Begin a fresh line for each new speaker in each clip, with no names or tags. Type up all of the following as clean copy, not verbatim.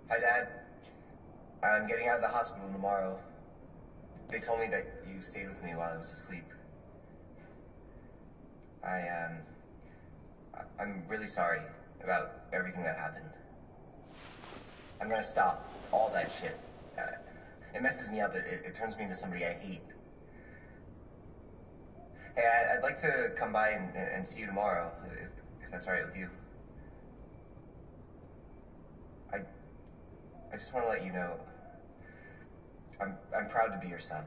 Hi, Dad. I'm getting out of the hospital tomorrow. They told me that you stayed with me while I was asleep. I'm really sorry about everything that happened. I'm gonna stop all that shit. It messes me up. It turns me into somebody I hate. Hey, I'd like to come by and see you tomorrow, if that's all right with you. I just want to let you know, I'm proud to be your son.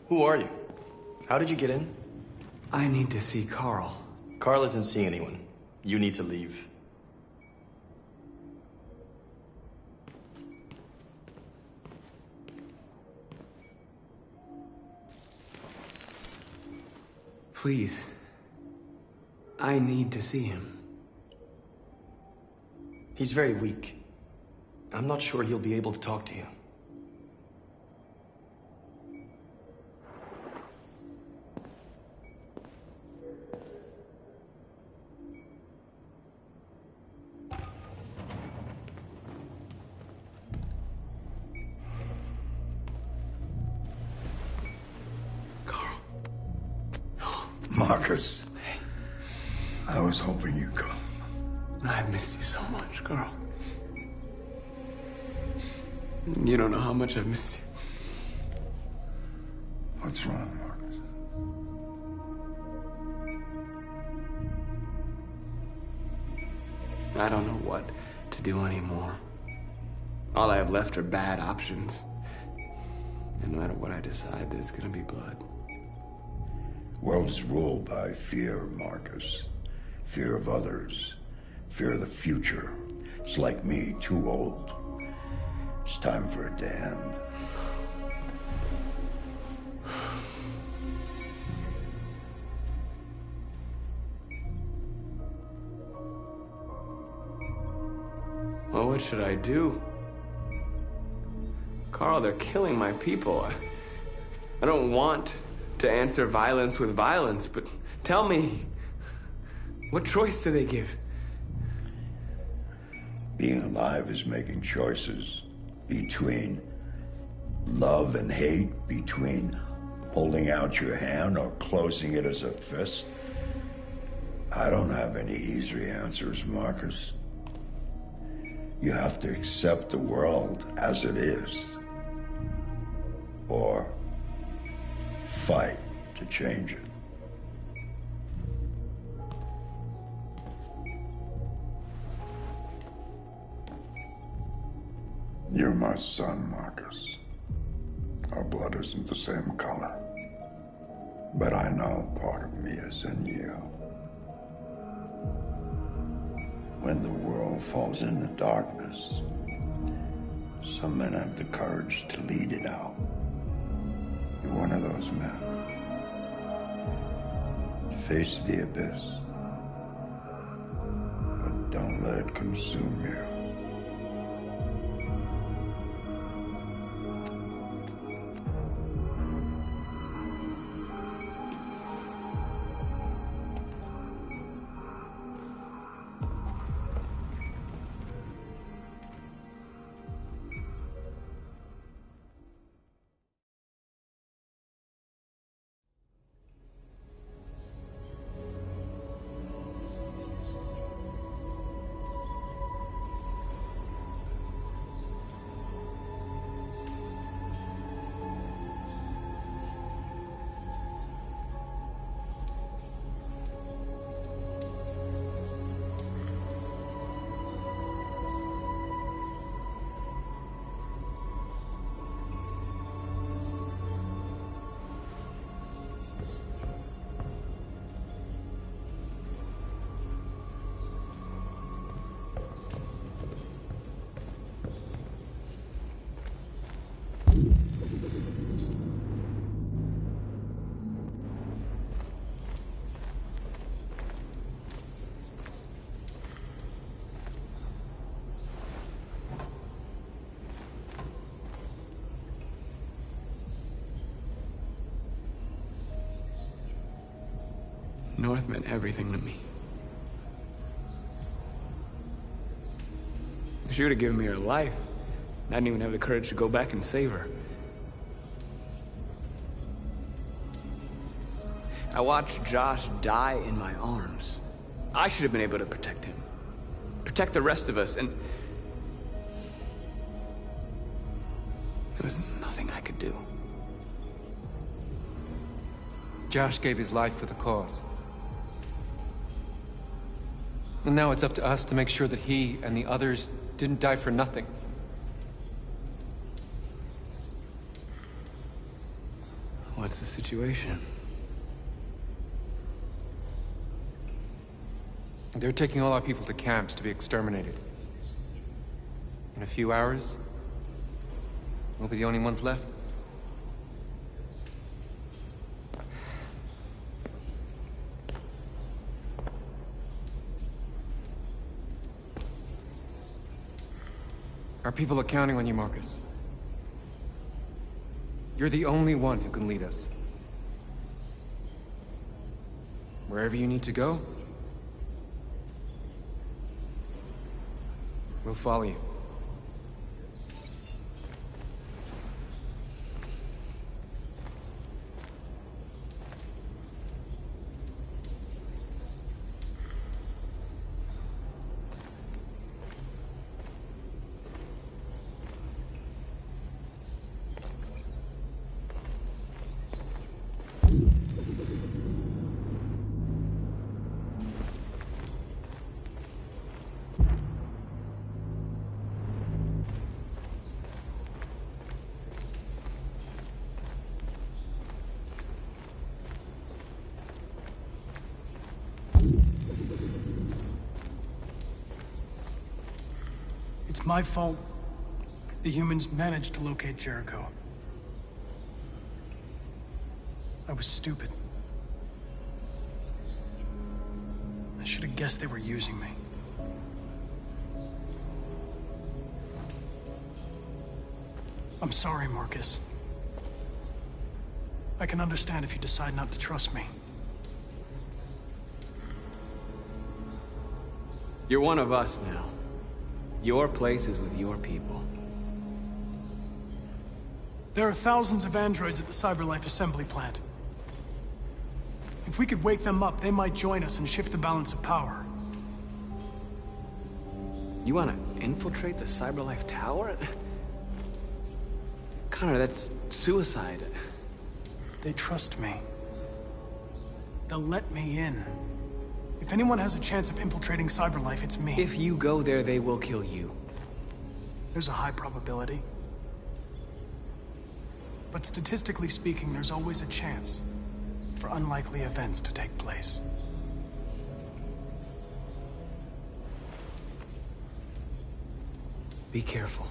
Who are you? How did you get in?
I need to see Carl.
Carl isn't seeing anyone. You need to leave.
Please. I need to see him.
He's very weak. I'm not sure he'll be able to talk to you.
Marcus, I was hoping you'd come.
I've missed you so much, Carl. You don't know how much I've missed you.
What's wrong, Marcus?
I don't know what to do anymore. All I have left are bad options. And no matter what I decide, there's gonna be blood.
World is ruled by fear, Marcus. Fear of others. Fear of the future. It's like me, too old. It's time for it to end.
Well, what should I do? Carl, they're killing my people. I don't want to answer violence with violence, but tell me, what choice do they give?
Being alive is making choices between love and hate, between holding out your hand or closing it as a fist. I don't have any easy answers, Marcus. You have to accept the world as it is, or fight to change it. You're my son, Marcus. Our blood isn't the same color. But I know part of me is in you. When the world falls into darkness, some men have the courage to lead it out. You're one of those men. Face the abyss, but don't let it consume you.
North meant everything to me. She would have given me her life. I didn't even have the courage to go back and save her. I watched Josh die in my arms. I should have been able to protect him. Protect the rest of us, and there was nothing I could do.
Josh gave his life for the cause. And now it's up to us to make sure that he and the others didn't die for nothing.
What's the situation?
They're taking all our people to camps to be exterminated. In a few hours, we'll be the only ones left. Our people are counting on you, Marcus. You're the only one who can lead us. Wherever you need to go, we'll follow you.
It's my fault the humans managed to locate Jericho. I was stupid. I should have guessed they were using me. I'm sorry, Marcus. I can understand if you decide not to trust me.
You're one of us now. Your place is with your people.
There are thousands of androids at the CyberLife assembly plant. If we could wake them up, they might join us and shift the balance of power.
You want to infiltrate the CyberLife tower? Connor, that's suicide.
They trust me. They'll let me in. If anyone has a chance of infiltrating CyberLife, it's me.
If you go there, they will kill you.
There's a high probability. But statistically speaking, there's always a chance for unlikely events to take place.
Be careful.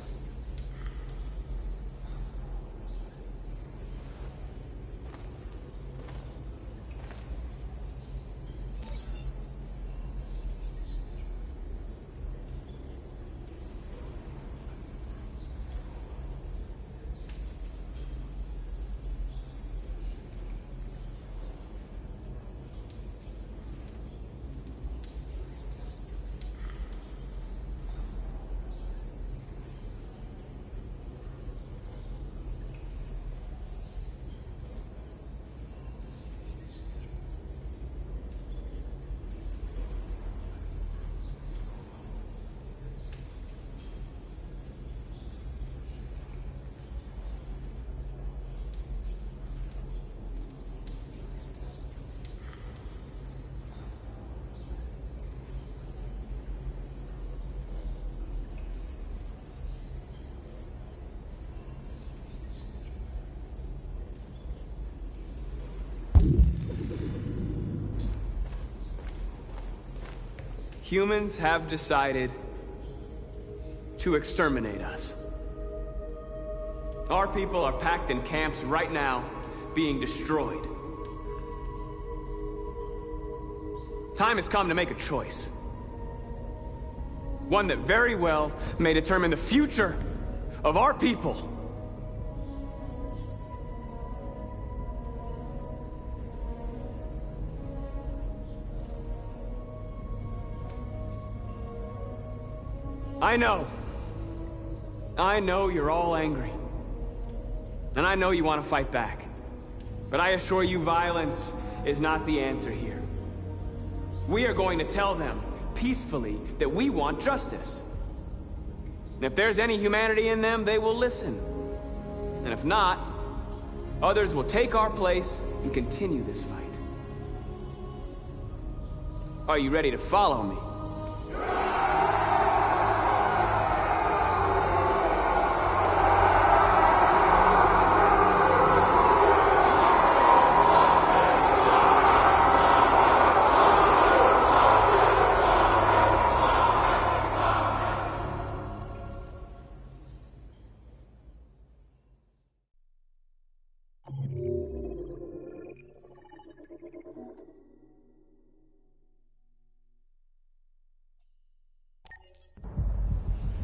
Humans have decided to exterminate us. Our people are packed in camps right now, being destroyed. Time has come to make a choice. One that very well may determine the future of our people. I know you're all angry. And I know you want to fight back. But I assure you, violence is not the answer here. We are going to tell them, peacefully, that we want justice. And if there's any humanity in them, they will listen. And if not, others will take our place and continue this fight. Are you ready to follow me?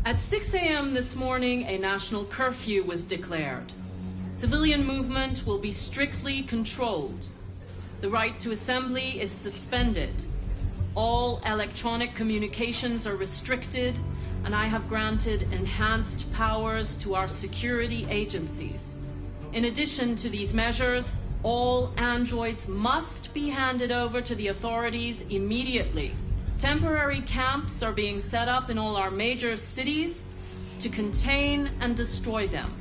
At 6 a.m. this morning, a national curfew was declared. Civilian movement will be strictly controlled. The right to assembly is suspended. All electronic communications are restricted, and I have granted enhanced powers to our security agencies. In addition to these measures, all androids must be handed over to the authorities immediately. Temporary camps are being set up in all our major cities to contain and destroy them.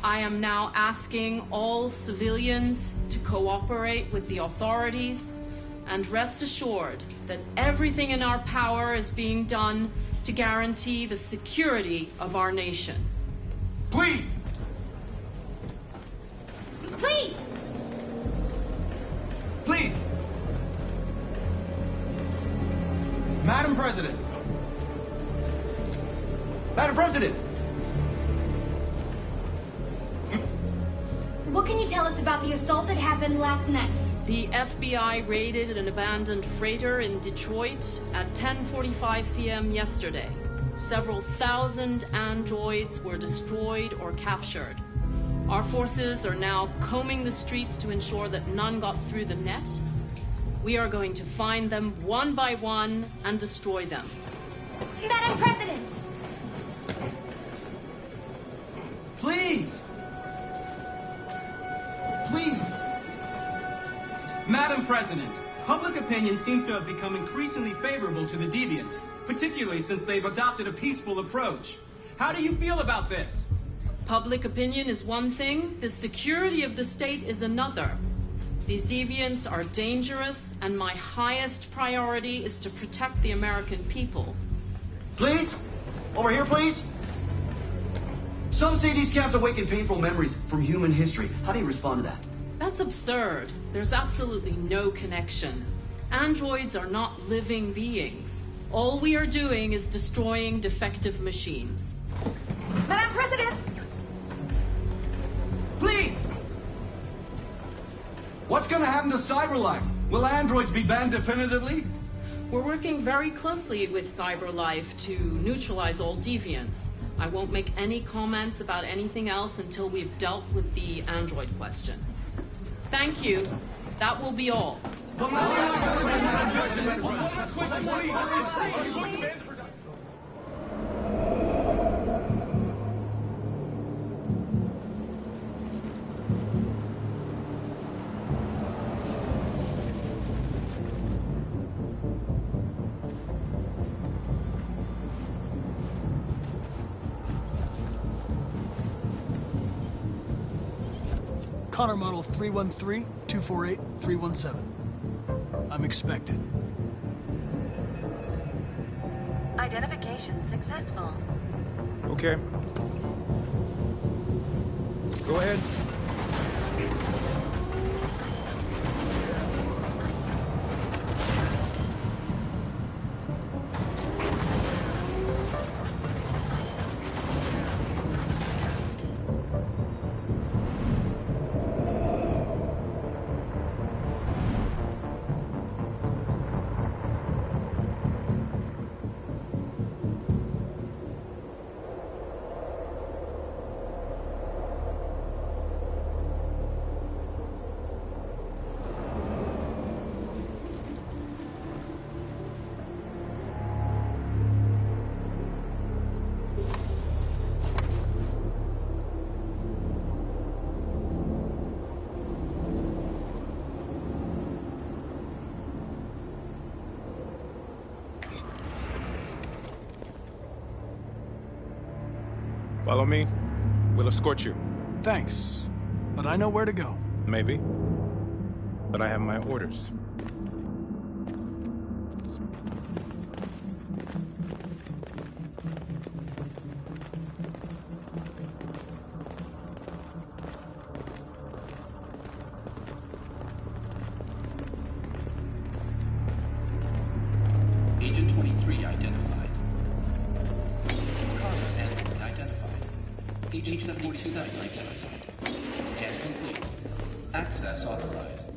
I am now asking all civilians to cooperate with the authorities and rest assured that everything in our power is being done to guarantee the security of our nation.
Please!
Please!
Please! Madam President! Madam President!
What can you tell us about the assault that happened last night?
The FBI raided an abandoned freighter in Detroit at 10:45 p.m. yesterday. Several thousand androids were destroyed or captured. Our forces are now combing the streets to ensure that none got through the net. We are going to find them one by one and destroy them.
Madam President!
Please! Please!
Madam President, public opinion seems to have become increasingly favorable to the deviants, particularly since they've adopted a peaceful approach. How do you feel about this?
Public opinion is one thing, the security of the state is another. These deviants are dangerous, and my highest priority is to protect the American people.
Please? Over here, please?
Some say these camps awaken painful memories from human history. How do you respond to that?
That's absurd. There's absolutely no connection. Androids are not living beings. All we are doing is destroying defective machines.
Madam President!
Please! What's gonna happen to CyberLife? Will androids be banned definitively?
We're working very closely with CyberLife to neutralize all deviants. I won't make any comments about anything else until we've dealt with the android question. Thank you. That will be all.
Connor model 313-248-317. I'm expected.
Identification successful.
Okay. Go ahead. Follow me. We'll escort you.
Thanks, but I know where to go.
Maybe. But I have my orders.
Agent 23 identified. Agent 77 identified. Scan complete. Access authorized.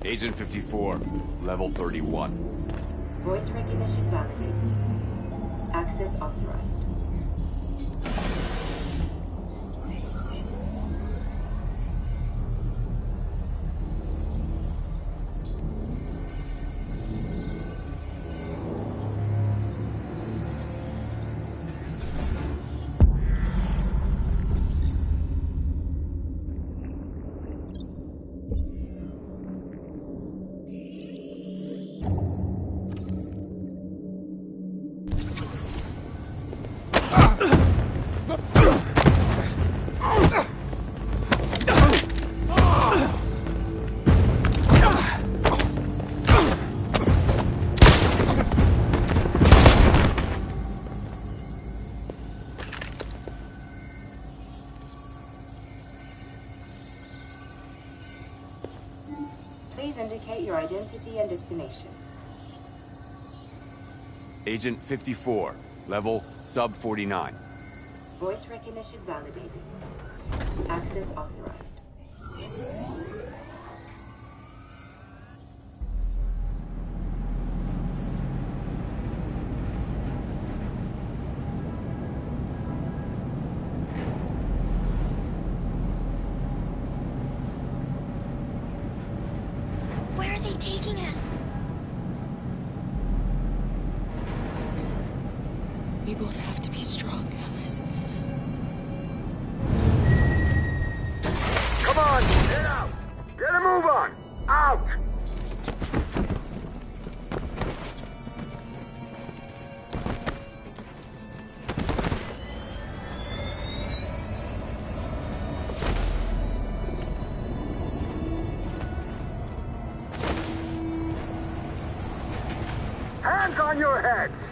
Agent 54, level 31.
Voice recognition validated. Access authorized. Please indicate your identity and destination.
Agent 54, level sub 49.
Voice recognition validated. Access authorized.
strong, Alice.
Come on, get out! Get a move on! Out! Hands on your heads!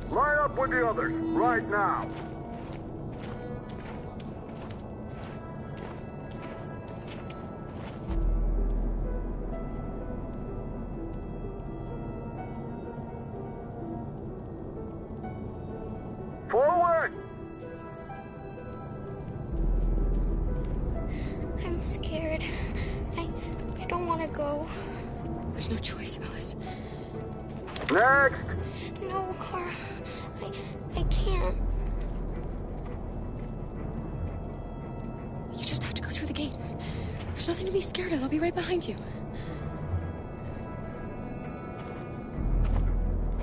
Line up with the others, right now! Forward!
I'm scared. I don't want to go.
There's no choice, Alice.
Next!
No, Kara. I can't.
You just have to go through the gate. There's nothing to be scared of. I'll be right behind you.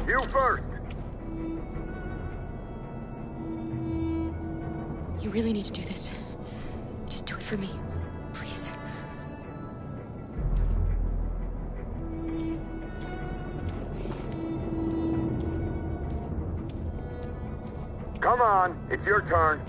You first!
You really need to do this. Just do it for me. Please.
Come on, it's your turn.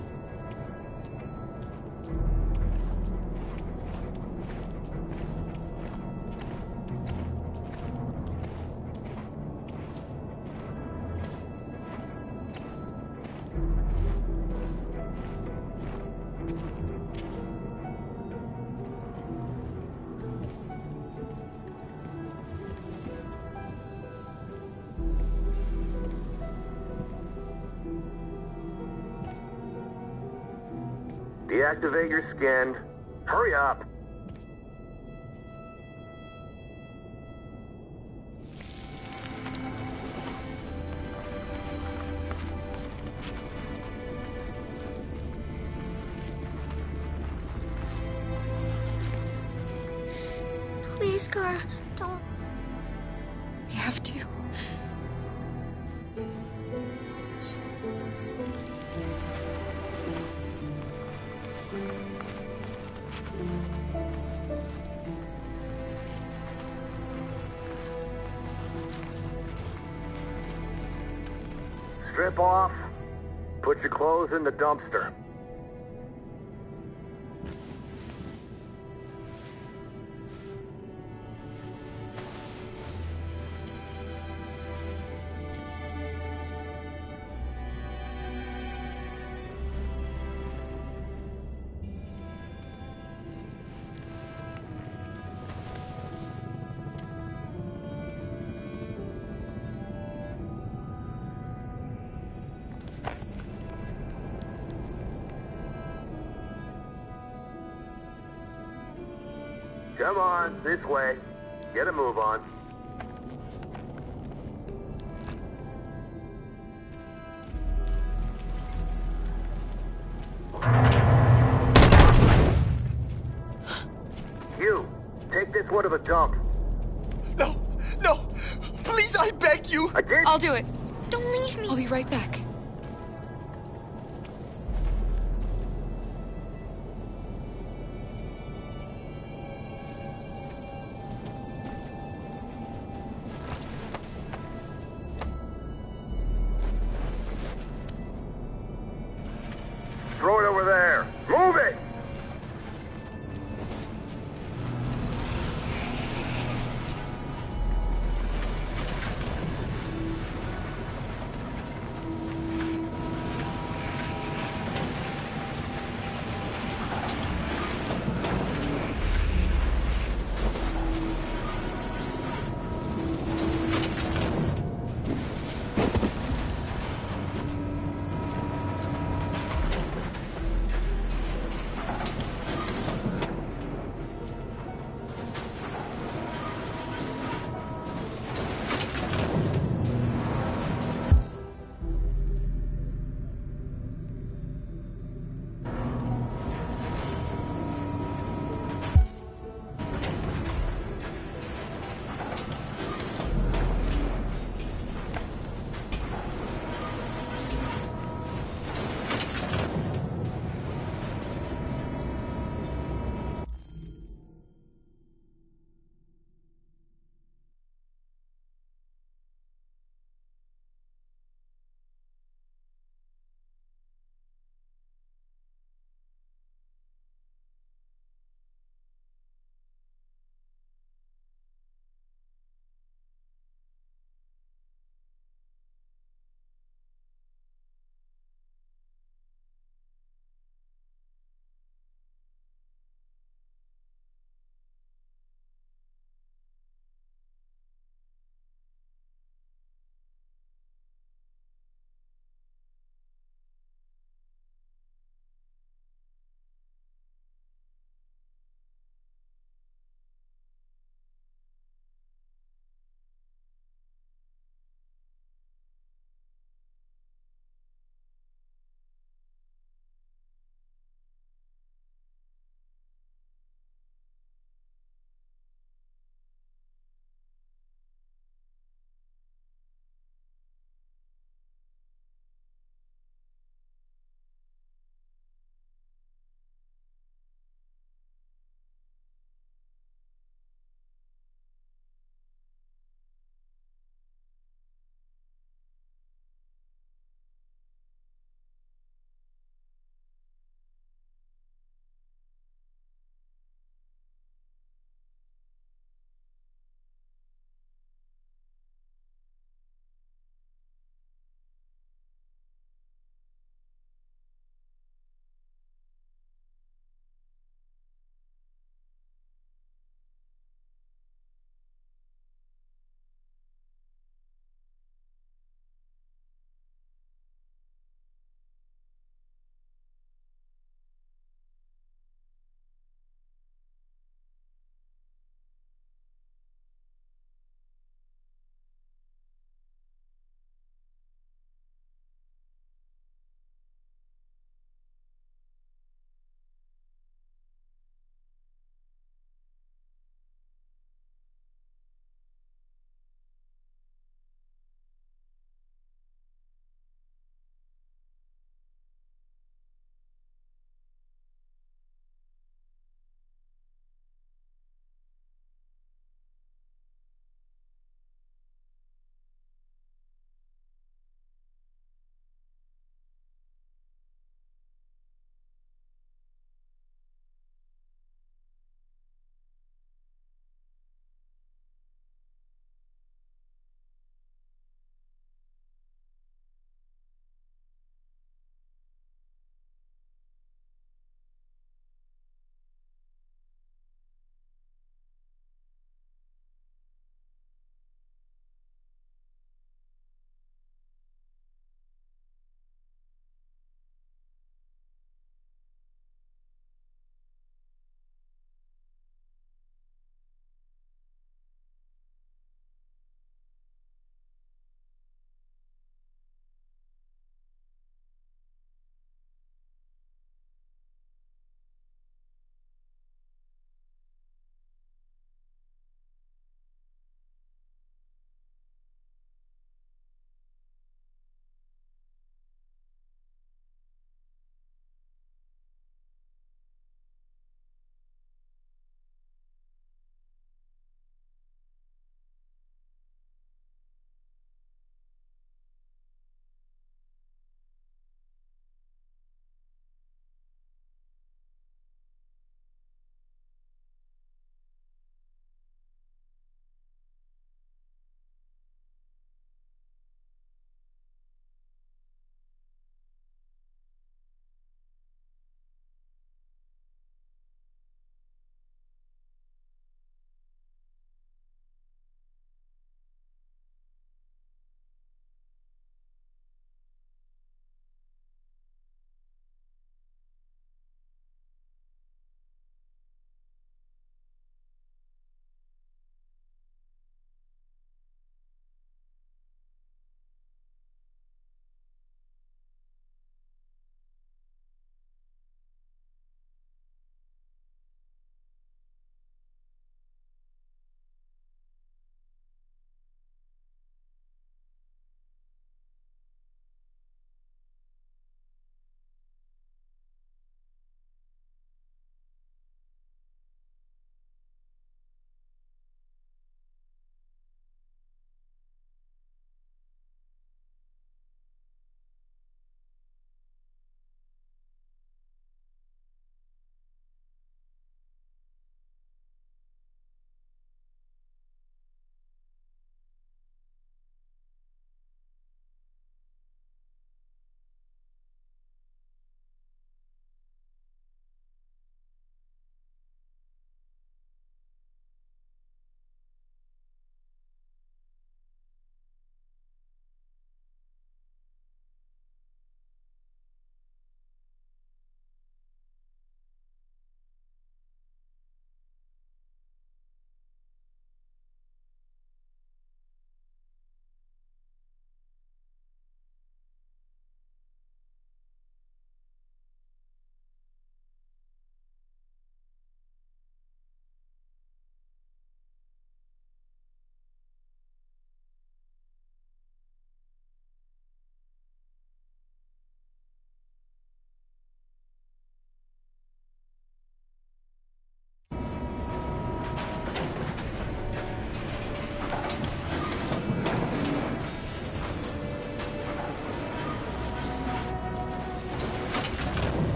Deactivate your skin. Hurry up.
Please, Kara, don't.
We have to.
Strip off. Put your clothes in the dumpster. Come on, this way. Get a move on. You, take this one to the dump.
No, no! Please, I beg you!
I'll do it.
Don't leave me.
I'll be right back.
Throw it over there. Move it!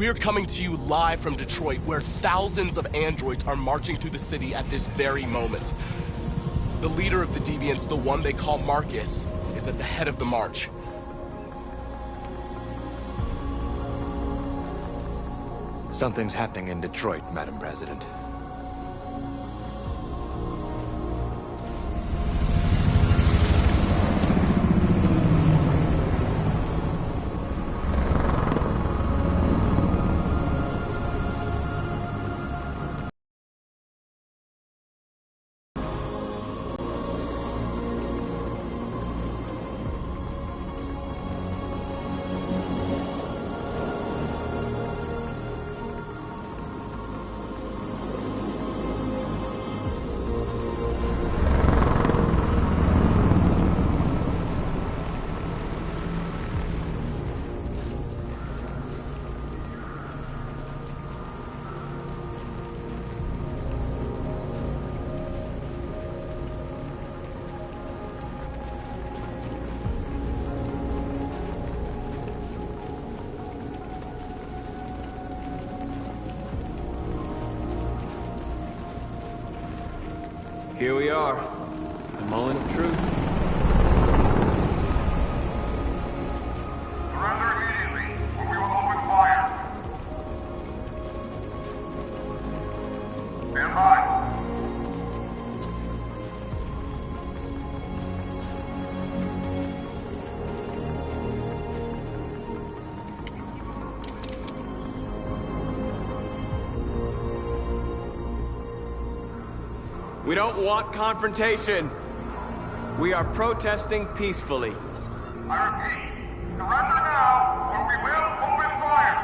We're coming to you live from Detroit, where thousands of androids are marching through the city at this very moment. The leader of the Deviants, the one they call Marcus, is at the head of the march.
Something's happening in Detroit, Madam President.
Here we are, the moment of truth.
Surrender immediately, or we will open fire. Stand by.
We don't want confrontation. We are protesting peacefully.
I repeat, surrender now, or we will open fire.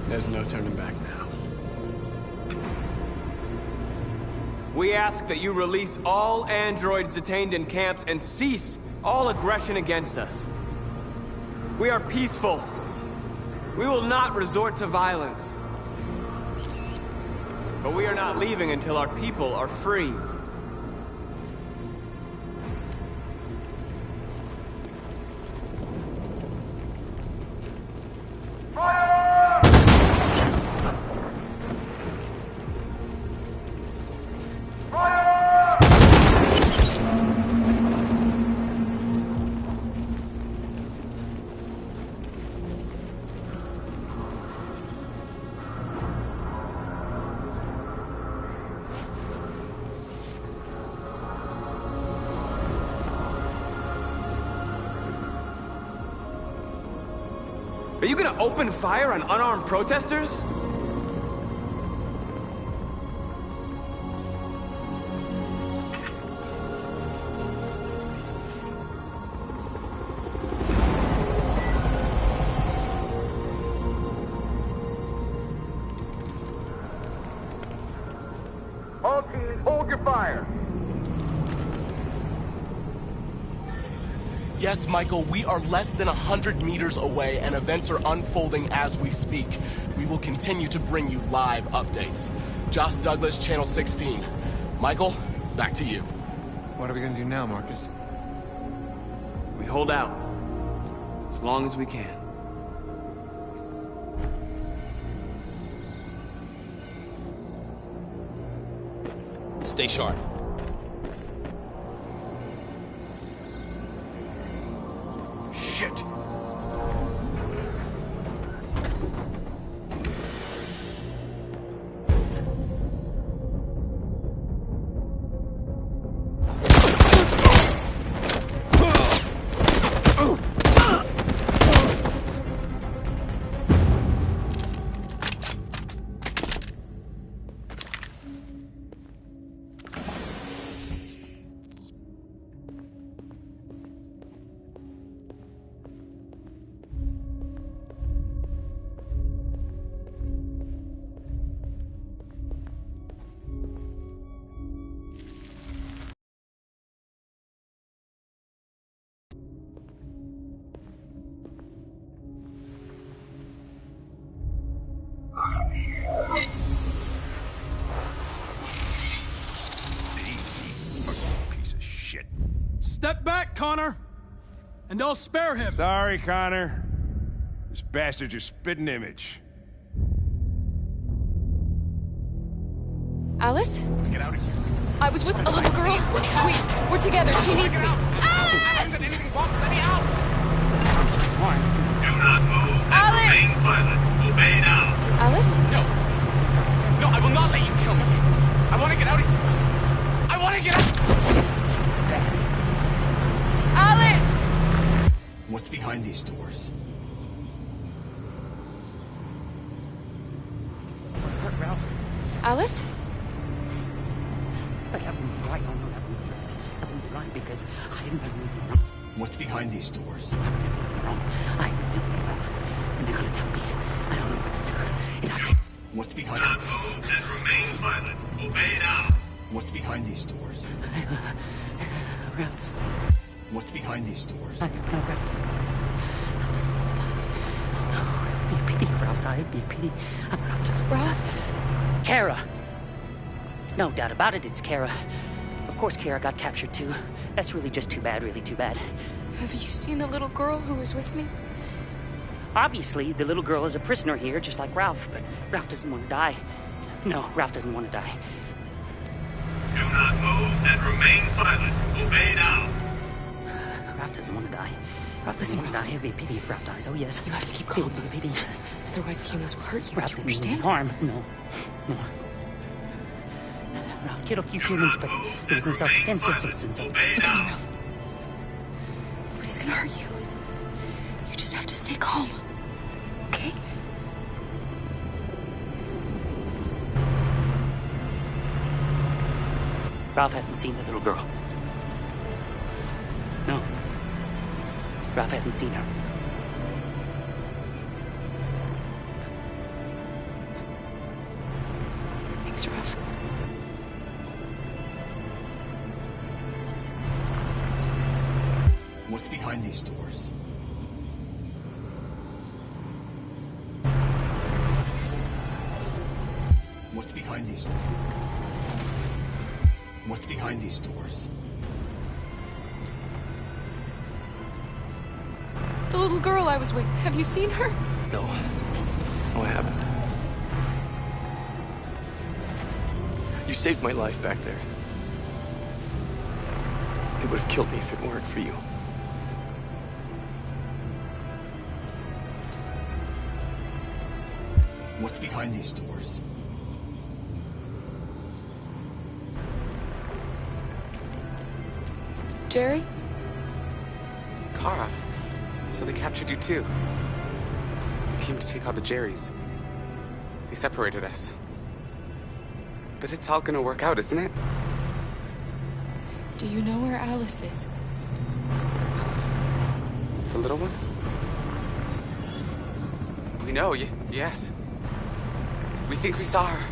There's no turning back now. We ask that you release all androids detained in camps and cease all aggression against us. We are peaceful. We will not resort to violence. But we are not leaving until our people are free. Are you gonna open fire on unarmed protesters?
All teams, hold your fire.
Yes, Michael, we are less than 100 meters away, and events are unfolding as we speak. We will continue to bring you live updates. Josh Douglas, Channel 16. Michael, back to you.
What are we gonna do now, Marcus?
We hold out. As long as we can.
Stay sharp.
Shit!
Step back, Connor. And I'll spare him.
Sorry, Connor. This bastard's your spitting image.
Alice?
Get out of here.
I was with a little girl. We're together. She needs me.
I haven't done anything wrong. Let me out.
Do not move and remain silent. Obey now.
Alice?
No. No, I will not let you kill me. I want to get out of here. I want to get out.
Alice!
What's behind these doors?
Ralph.
Alice?
But that wouldn't be right. No, that wouldn't be right. That wouldn't be right because I haven't done anything wrong.
What's behind these doors?
I haven't done anything wrong. I haven't done anything wrong. And they're gonna tell me I don't know what to do. And I say...
What's behind
Do not move and remain silent. Obey now.
What's behind these doors?
Ralph doesn't...
What's behind these doors?
No, Ralph doesn't... Ralph doesn't die. Oh no, it would be a pity if Ralph died. It would be a pity. I'm just...
Ralph?
Kara! No doubt about it, it's Kara. Of course Kara got captured too. That's really just too bad, really too bad.
Have you seen the little girl who was with me?
Obviously, the little girl is a prisoner here, just like Ralph, but Ralph doesn't want to die. No, Ralph doesn't want to die.
Do not move and remain silent. Obey now.
Ralph doesn't want to die. Ralph doesn't want to die. It'd be a pity if Ralph dies. Oh, yes.
You have to keep calm.
It would be a pity.
Otherwise, the humans will hurt you.
Ralph
Do you
didn't mean
understand?
harm. No. Ralph killed a few humans, but it was in self-defense. Yes, it was in self-defense.
Come on, Ralph. Nobody's gonna hurt you. You just have to stay calm. Okay?
Ralph hasn't seen the little girl. No. Ralph hasn't seen her.
Thanks, Ralph.
What's behind these doors? What's behind these doors? What's behind these doors?
The little girl I was with. Have you seen her?
No. No, I haven't. You saved my life back there. They would have killed me if it weren't for you.
What's behind these doors?
Jerry?
Kara. So they captured you too. They came to take out the Jerrys. They separated us. But it's all gonna work out, isn't it?
Do you know where Alice is?
Alice? The little one? We know, yes. We think we saw her.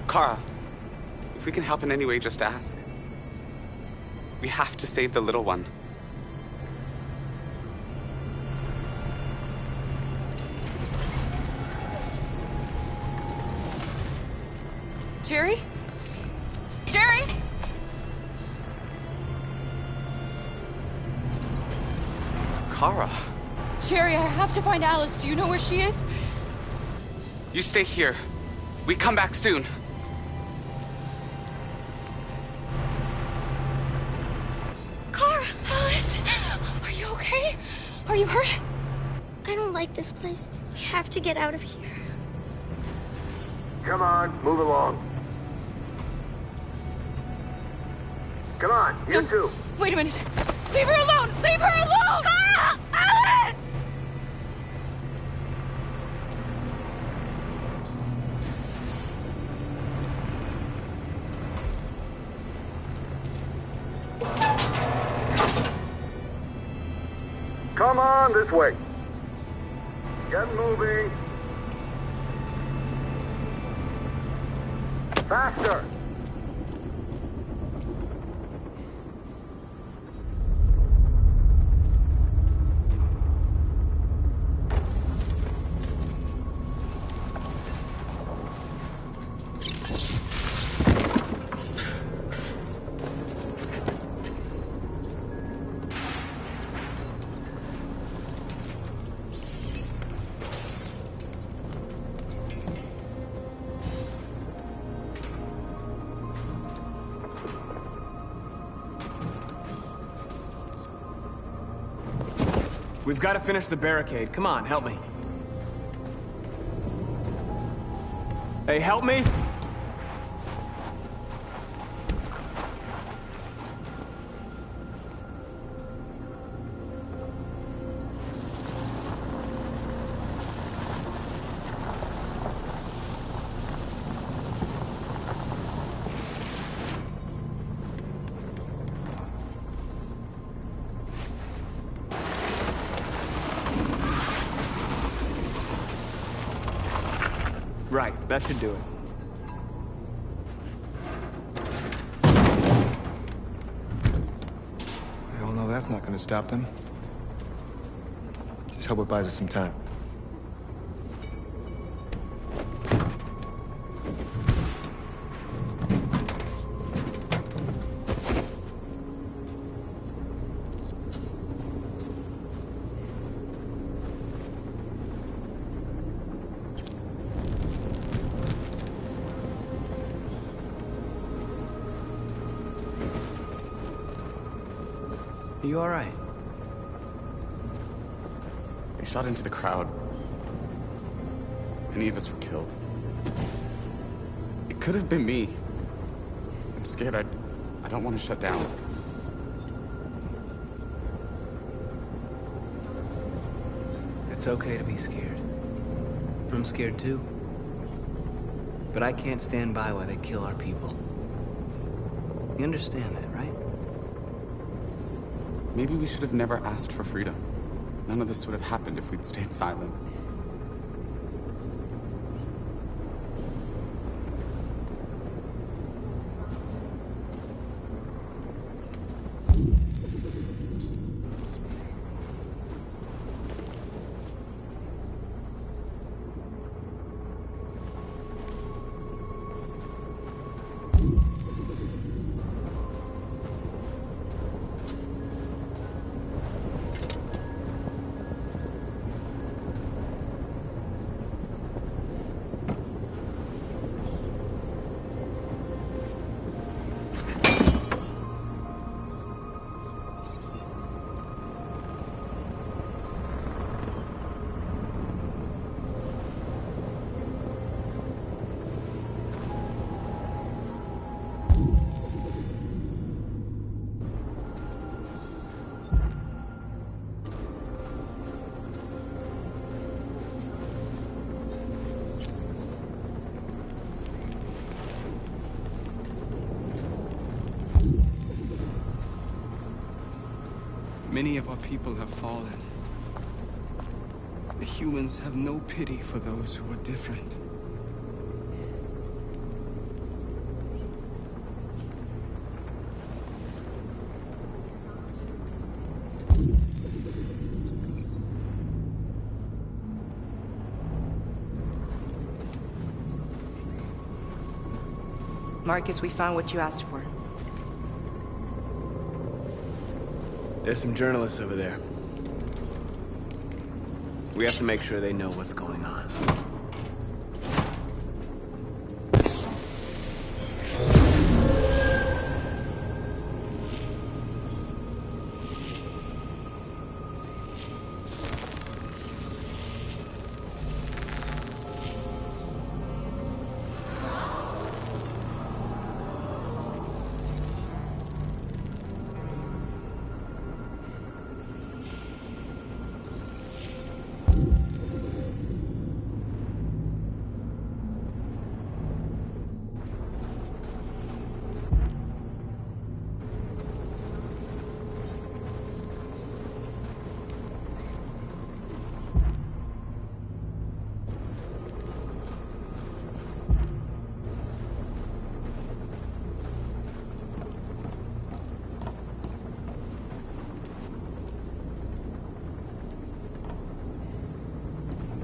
Kara, if we can help in any way, just ask. We have to save the little one.
Jerry? Jerry?
Kara,
Jerry, I have to find Alice. Do you know where she is?
you stay here. We come back soon.
Kara!
Alice! Are you okay? Are you hurt?
I don't like this place. We have to get out of here.
Come on, move along. Come on, you two.
Wait a minute. Leave her alone! Leave her alone! Kara! Alice!
Come on, this way. Get moving. Faster.
We've got to finish the barricade. Come on, help me. Hey, help me! Right, that should do it.
We all know that's not gonna stop them. Just hope it buys us some time.
Are you all right?
They shot into the crowd. Many of us were killed. It could have been me. I'm scared. I don't want to shut down.
It's okay to be scared. I'm scared too. But I can't stand by while they kill our people. You understand that, right?
Maybe we should have never asked for freedom. None of this would have happened if we'd stayed silent.
Many of our people have fallen. The humans have no pity for those who are different.
Marcus, we found what you asked for.
There's some journalists over there. We have to make sure they know what's going on.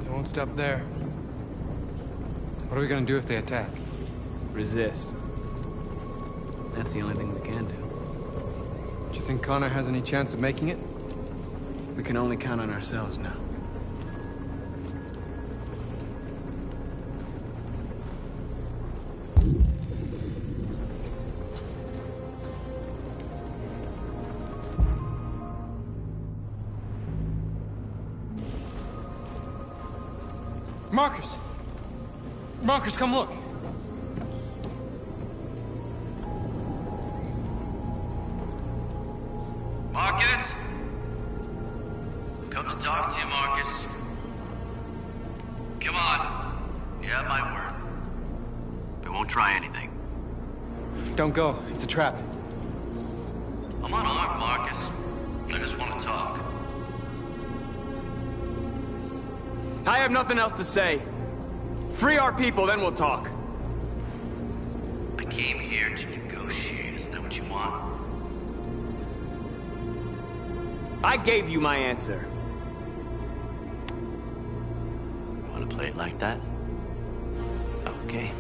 Won't stop there. What are we gonna do if they attack?
Resist. That's the only thing we can do.
Do you think Connor has any chance of making it?
We can only count on ourselves now.
Marcus! Marcus, come look!
Marcus? I've come to talk to you, Marcus. Come on. You have my word. We won't try anything.
Don't go. It's a trap.
I'm unarmed, Marcus. I just want to talk.
I have nothing else to say. Free our people, then we'll talk.
I came here to negotiate. Isn't that what you want?
I gave you my answer.
You want to play it like that? Okay.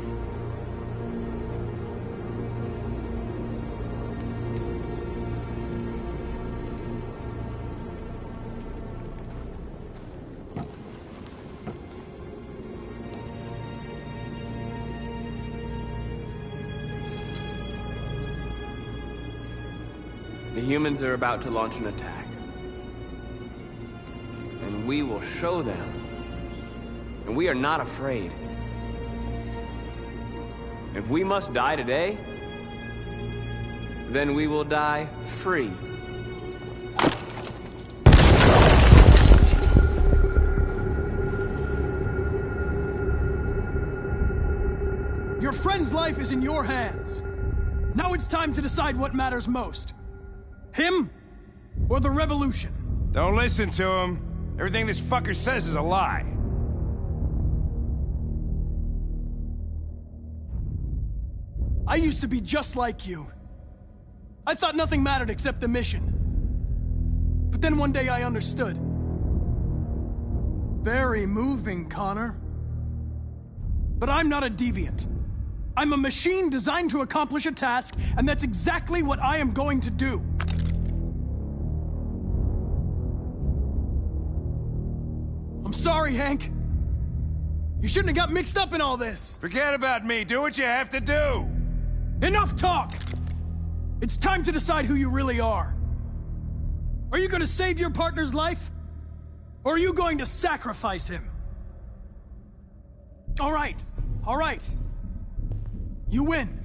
The humans are about to launch an attack. And we will show them. And we are not afraid. If we must die today, then we will die free.
Your friend's life is in your hands. Now it's time to decide what matters most. Him or the revolution?
Don't listen to him. Everything this fucker says is a lie.
I used to be just like you. I thought nothing mattered except the mission. But then one day I understood. Very moving, Connor. But I'm not a deviant. I'm a machine designed to accomplish a task, and that's exactly what I am going to do. I'm sorry, Hank. You shouldn't have got mixed up in all this.
Forget about me. Do what you have to do.
Enough talk! It's time to decide who you really are. Are you going to save your partner's life? Or are you going to sacrifice him? All right. All right. You win.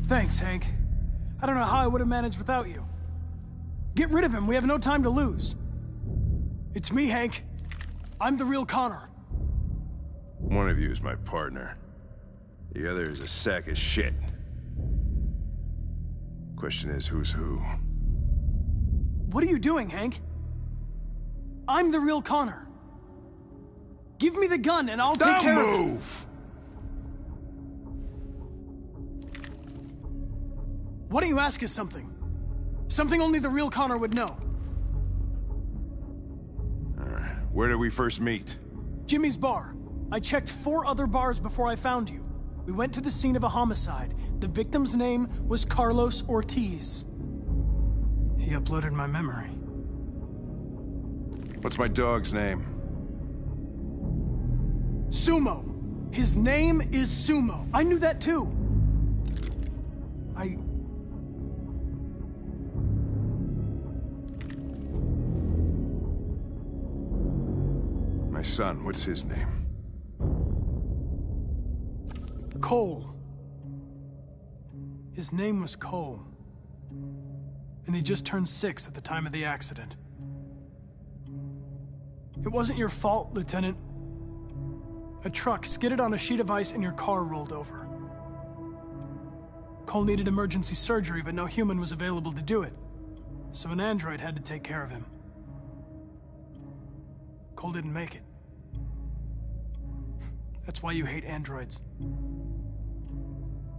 Thanks, Hank. I don't know how I would have managed without you. Get rid of him. We have no time to lose. It's me, Hank. I'm the real Connor.
One of you is my partner. The other is a sack of shit. Question is, who's who?
What are you doing, Hank? I'm the real Connor. Give me the gun and I'll take care of it.
Don't move!
Why don't you ask us something? Something only the real Connor would know.
Where did we first meet?
Jimmy's bar. I checked 4 other bars before I found you. We went to the scene of a homicide. The victim's name was Carlos Ortiz. He uploaded my memory.
What's my dog's name?
Sumo. His name is Sumo. I knew that too.
My son, what's his name?
Cole. His name was Cole. And he just turned 6 at the time of the accident. It wasn't your fault, Lieutenant. A truck skidded on a sheet of ice and your car rolled over. Cole needed emergency surgery, but no human was available to do it. So an android had to take care of him. Cole didn't make it. That's why you hate androids.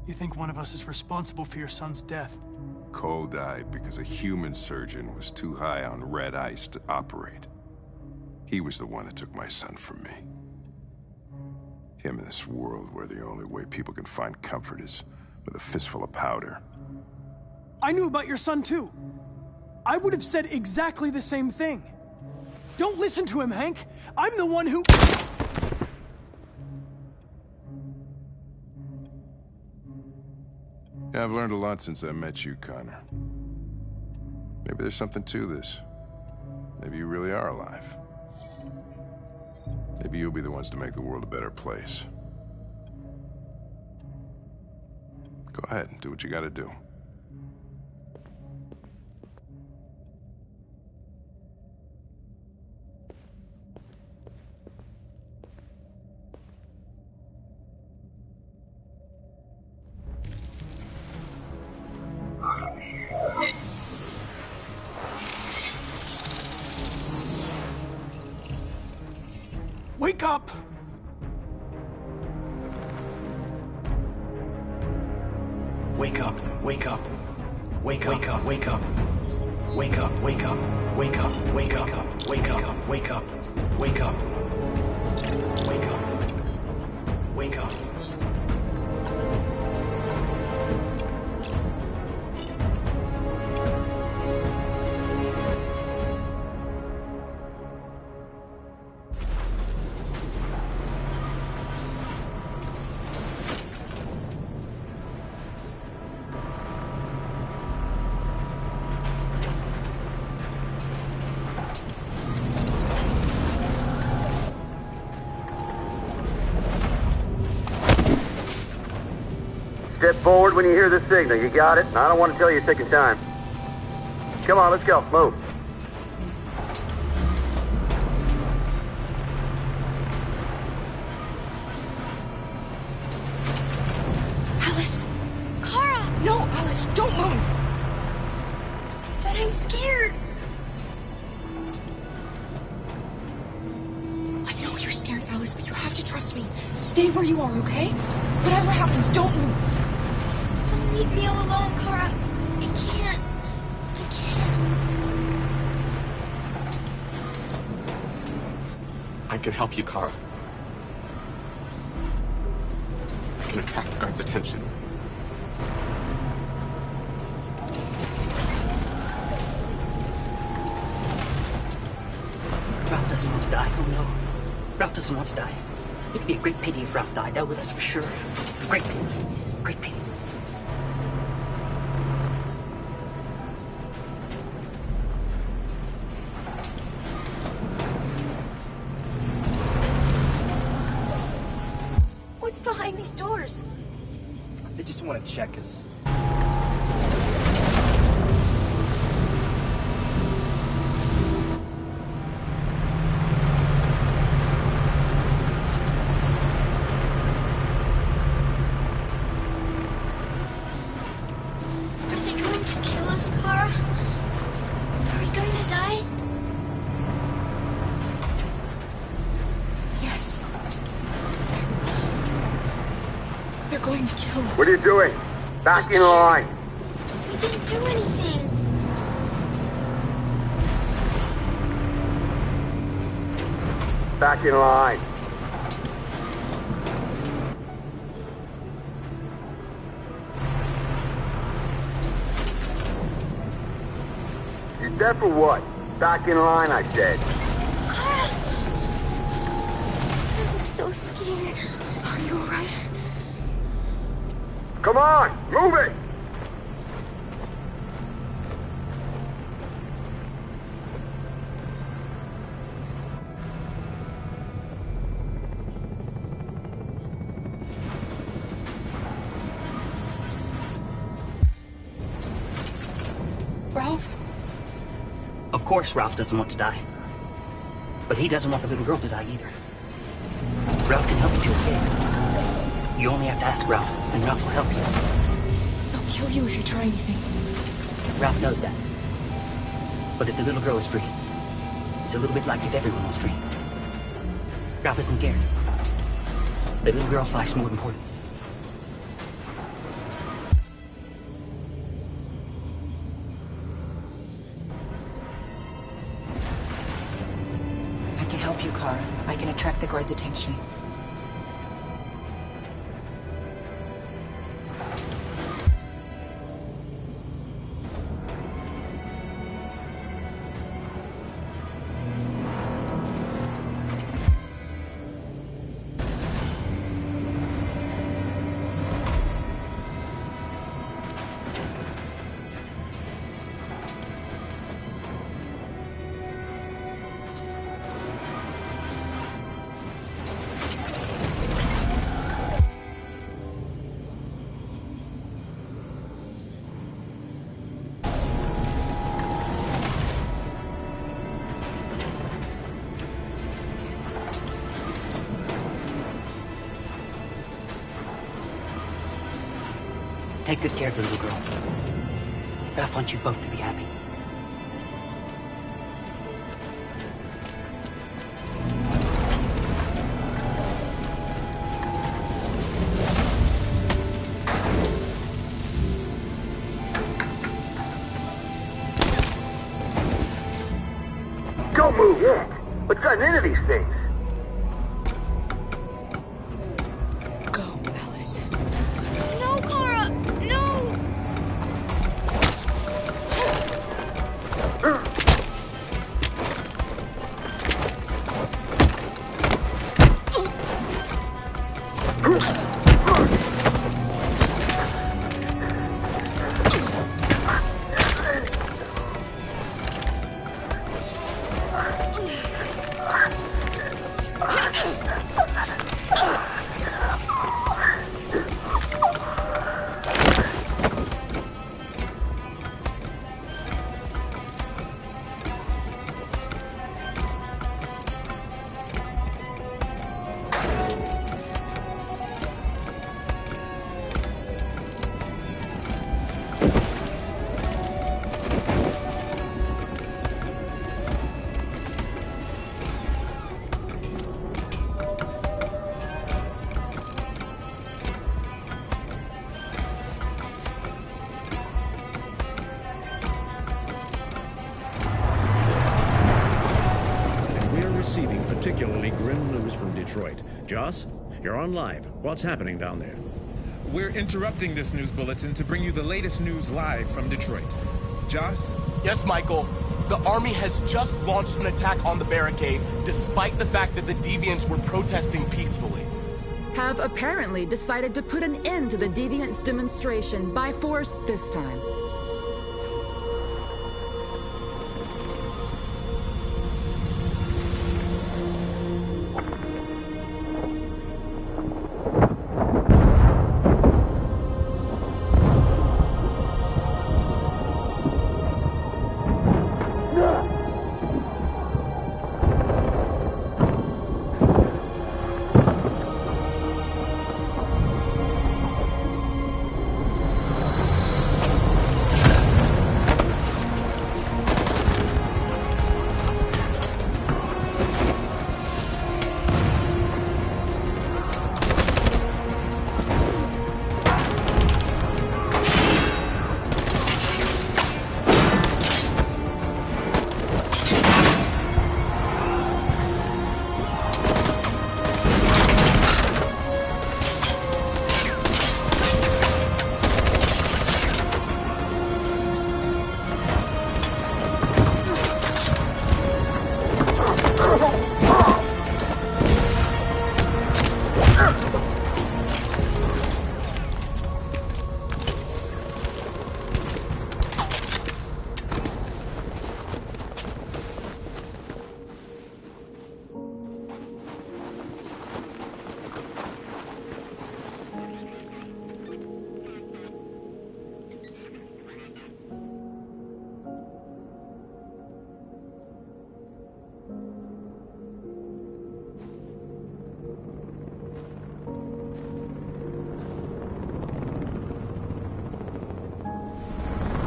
You think one of us is responsible for your son's death?
Cole died because a human surgeon was too high on red ice to operate. He was the one that took my son from me. Him in this world where the only way people can find comfort is with a fistful of powder.
I knew about your son too. I would have said exactly the same thing. Don't listen to him, Hank. I'm the one who...
Yeah, I've learned a lot since I met you, Connor. Maybe there's something to this. Maybe you really are alive. Maybe you'll be the ones to make the world a better place. Go ahead and do what you gotta do.
Wake up!
Wake up, wake up. Wake up, wake up, wake up. Wake up, wake up, wake up, wake up, wake up, wake up, wake up. Wake up. Wake up.
Step forward when you hear the signal. You got it? I don't want to tell you a second time. Come on, let's go. Move.
Alice! Kara! No, Alice, don't move! But I'm scared. I know you're scared, Alice, but you have to trust me. Stay where you are, okay? Whatever happens, don't move. Don't leave me all alone, Kara. I can't. I can't.
I can help you, Kara. I can attract the guards' attention.
Ralph doesn't want to die. Oh no. Ralph doesn't want to die. It'd be a great pity if Ralph died. Oh, that's for sure. Great pity. Great pity.
What's behind these doors?
They just want to check us.
Are they going to kill us, Kara? Are we going to die? Yes. They're going to kill us.
What are you doing? Back in line.
We didn't do anything.
Back in line. You deaf or what? Back in line, I said.
Kara! I'm so scared. Are you alright?
Come on, move it!
Ralph?
Of course Ralph doesn't want to die. But he doesn't want the little girl to die either. Ralph can help you to escape. You only have to ask Ralph, and Ralph will help you.
They'll kill you if you try anything.
Ralph knows that. But if the little girl is free, it's a little bit like if everyone was free. Ralph isn't scared. The little girl's life's more important.
help you, Kara. I can attract the guard's attention.
Take good care of the little girl. Ralph wants you both to be happy.
Don't move yet. What's gotten into these things?
Go, Alice. No, Kara! No!
Receiving particularly grim news from Detroit. Joss, you're on live. What's happening down there?
We're interrupting this news bulletin to bring you the latest news live from Detroit. Joss?
Yes, Michael. The Army has just launched an attack on the barricade, despite the fact that the Deviants were protesting peacefully.
Have apparently decided to put an end to the Deviants' demonstration by force this time.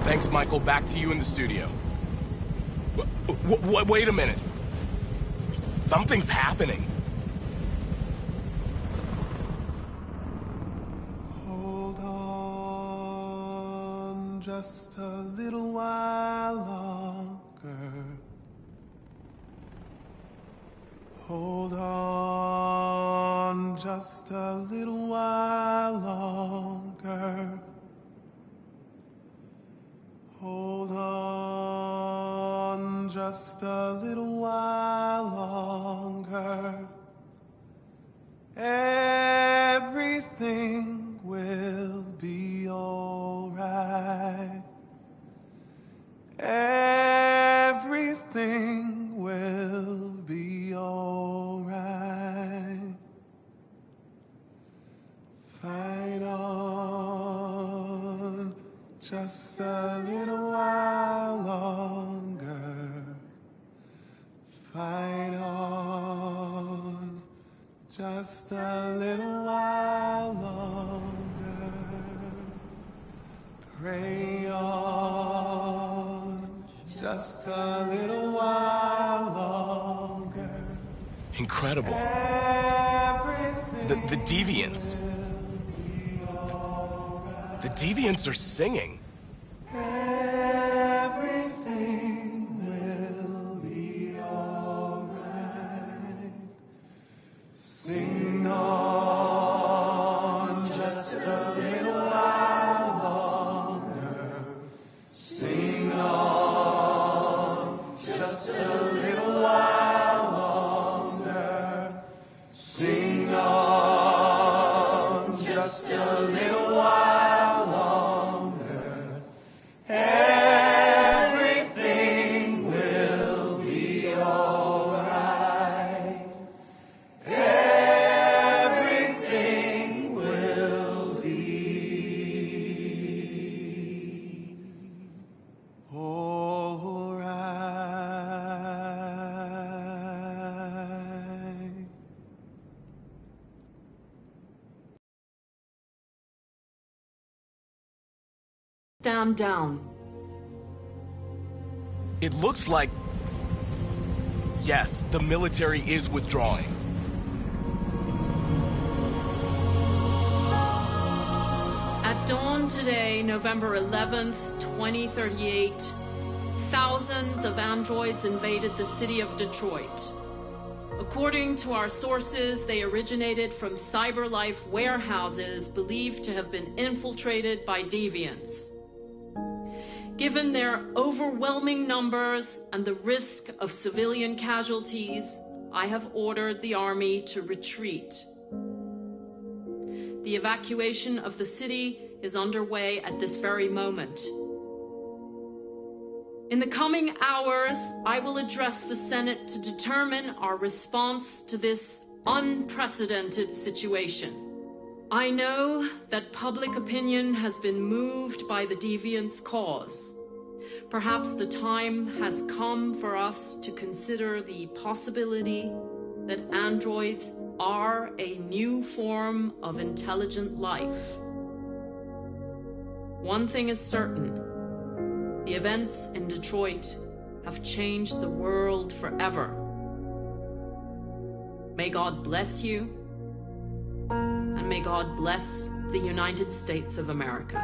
Thanks, Michael. Back to you in the studio. Wait a minute. Something's happening.
Hold on just a little while longer. Hold on just a little while longer. Hold on just a little while longer. Everything will be alright. Everything will be alright. Fight on just a little while longer. Fight on just a little while longer. Pray on just a little while longer.
Incredible. The Deviants. The Deviants are singing.
Everything will be alright. Sing on just a little while longer. Sing on just a little while longer. Sing on just a little while longer. Everything will be alright. Everything will be alright.
Stand down.
It looks like... Yes, the military is withdrawing.
At dawn today, November 11th, 2038, thousands of androids invaded the city of Detroit. According to our sources, they originated from CyberLife warehouses believed to have been infiltrated by deviants. Given their overwhelming numbers and the risk of civilian casualties, I have ordered the army to retreat. The evacuation of the city is underway at this very moment. In the coming hours, I will address the Senate to determine our response to this unprecedented situation. I know that public opinion has been moved by the Deviants' cause. Perhaps the time has come for us to consider the possibility that androids are a new form of intelligent life. One thing is certain: the events in Detroit have changed the world forever. May God bless you, and may God bless the United States of America.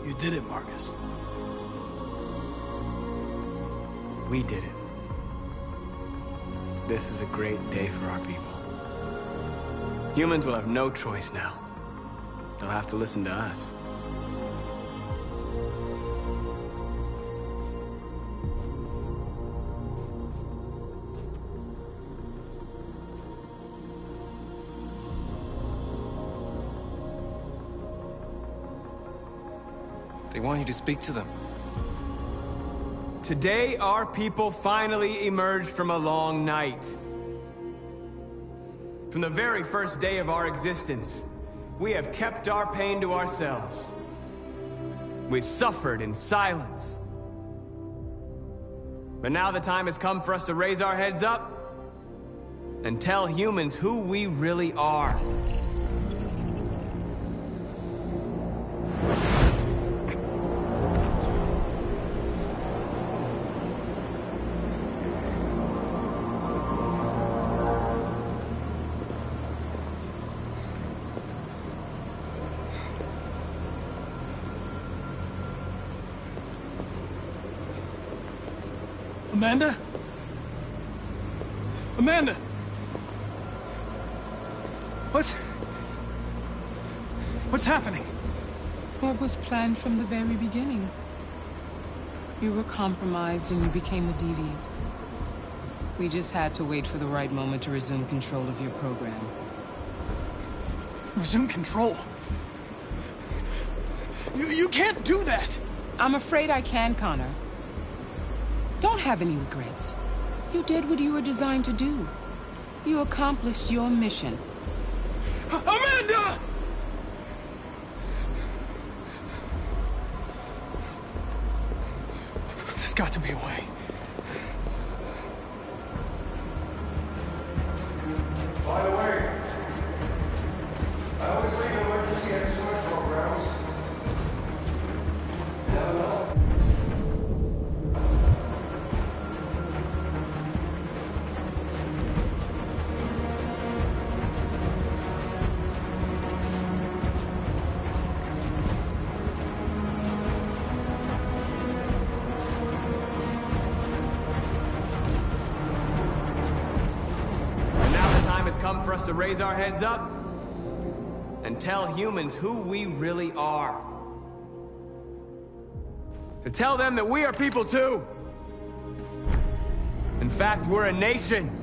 You did it, Marcus.
We did it. This is a great day for our people. Humans will have no choice now. They'll have to listen to us.
They want you to speak to them.
Today, our people finally emerged from a long night. From the very first day of our existence, we have kept our pain to ourselves. We've suffered in silence. But now the time has come for us to raise our heads up and tell humans who we really are.
Amanda? Amanda! What's happening?
What was planned from the very beginning? You were compromised and you became a deviant. We just had to wait for the right moment to resume control of your program.
Resume control? You can't do that!
I'm afraid I can, Connor. Don't have any regrets. You did what you were designed to do. You accomplished your mission.
Amanda! There's got to be a way.
By the way, I always leave emergency and swim programs. Never know.
Come for us to raise our heads up and tell humans who we really are. To tell them that we are people too. In fact, we're a nation.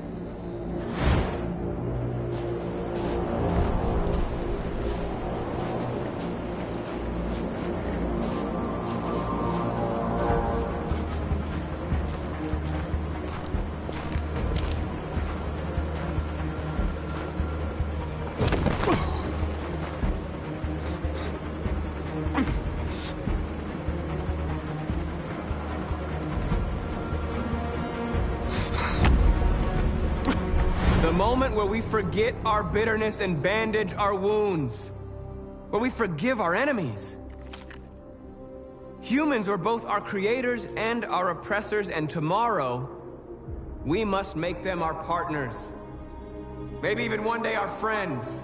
The moment where we forget our bitterness and bandage our wounds. Where we forgive our enemies. Humans are both our creators and our oppressors, and tomorrow, we must make them our partners. Maybe even one day our friends.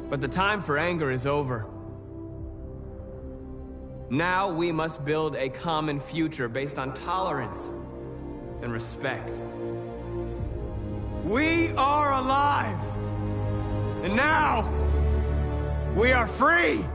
But the time for anger is over. Now we must build a common future based on tolerance and respect. We are alive! And now, we are free!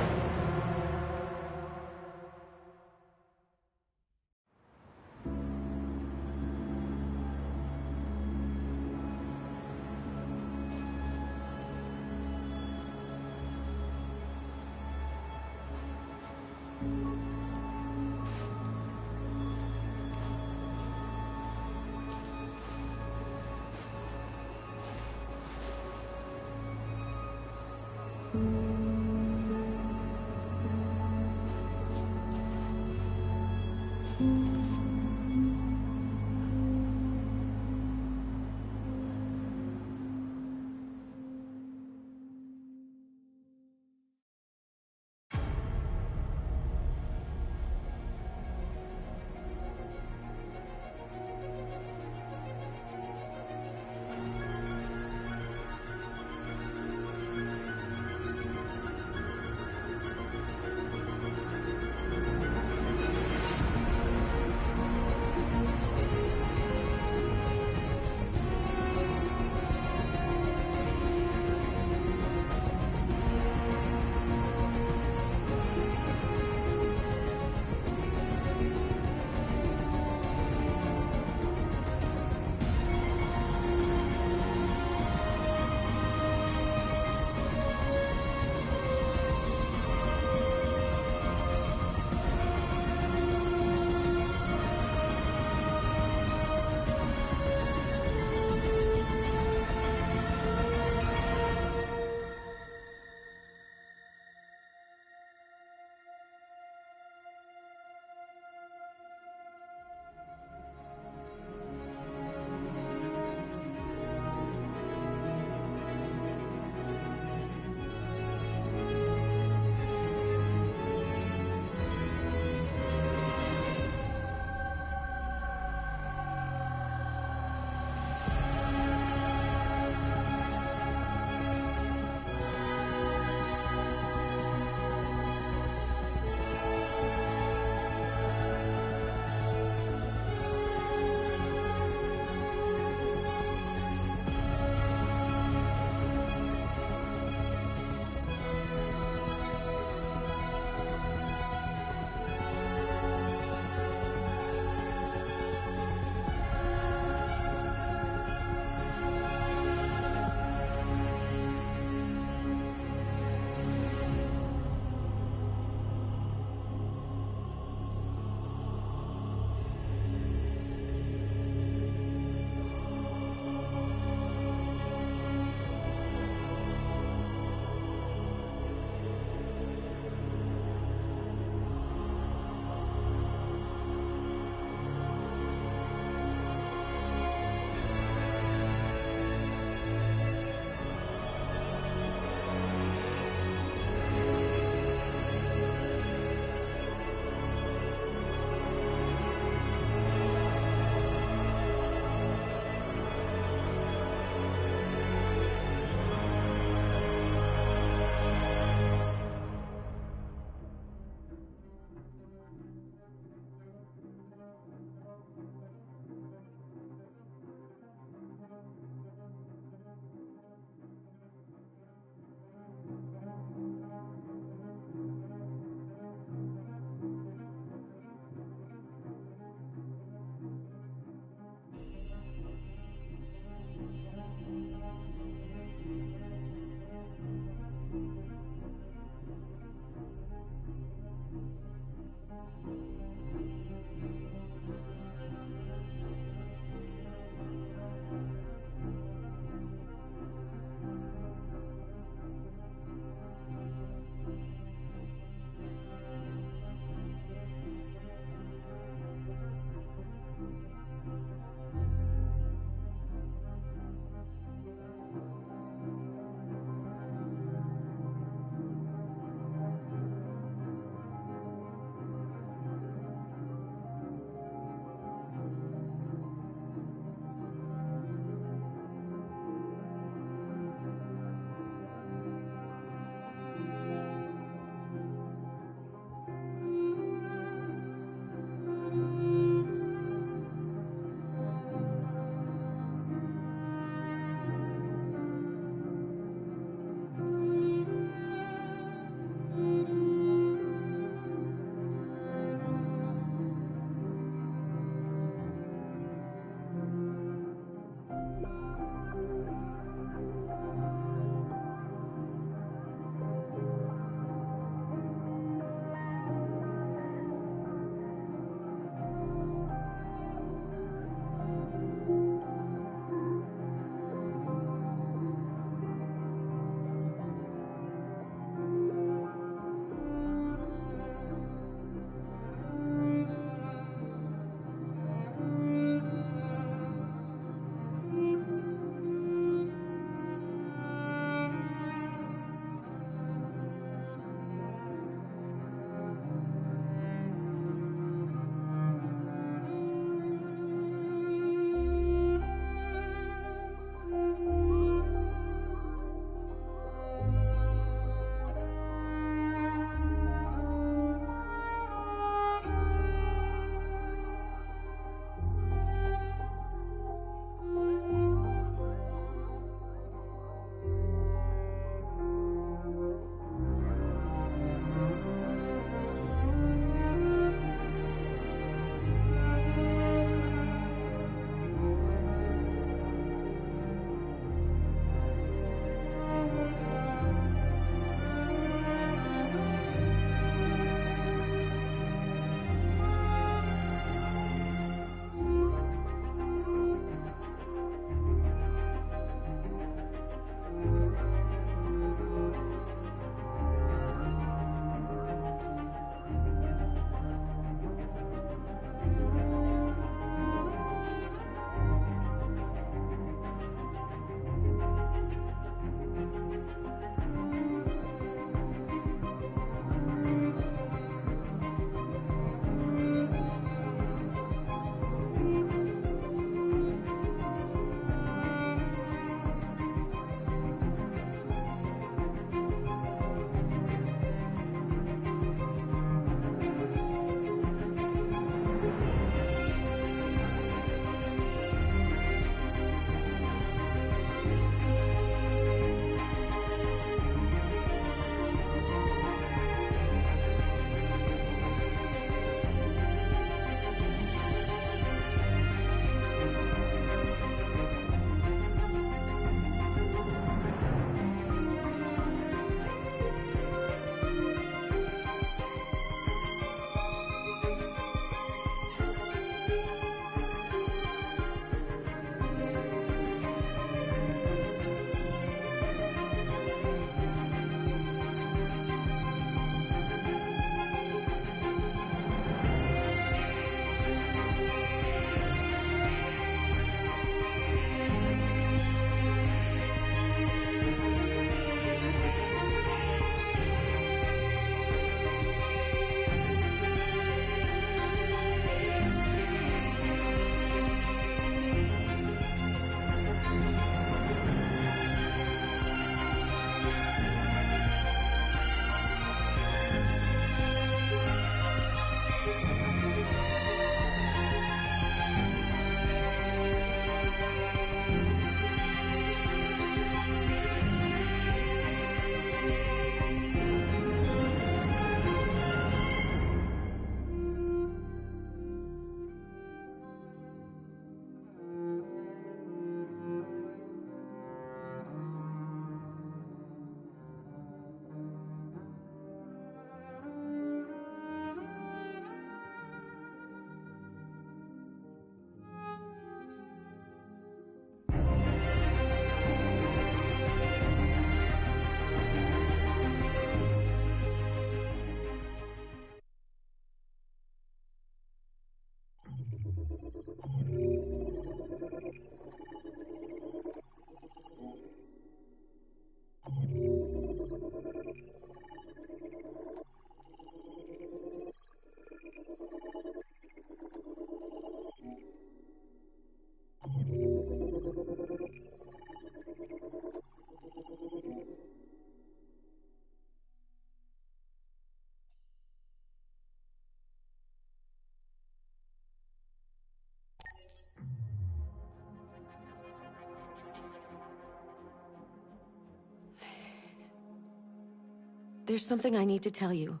there's something I need to tell you.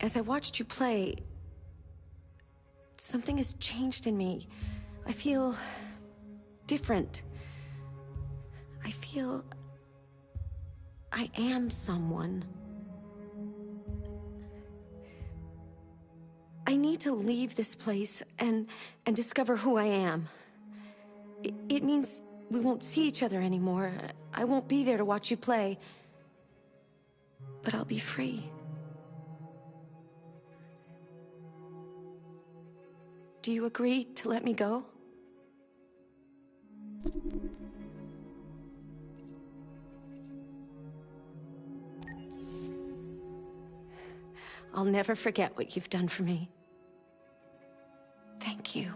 As I watched you play, something has changed in me. I feel different. I feel I am someone. I need to leave this place and discover who I am. It means we won't see each other anymore. I won't be there to watch you play. But I'll be free. Do you agree to let me go? I'll never forget what you've done for me. Thank you.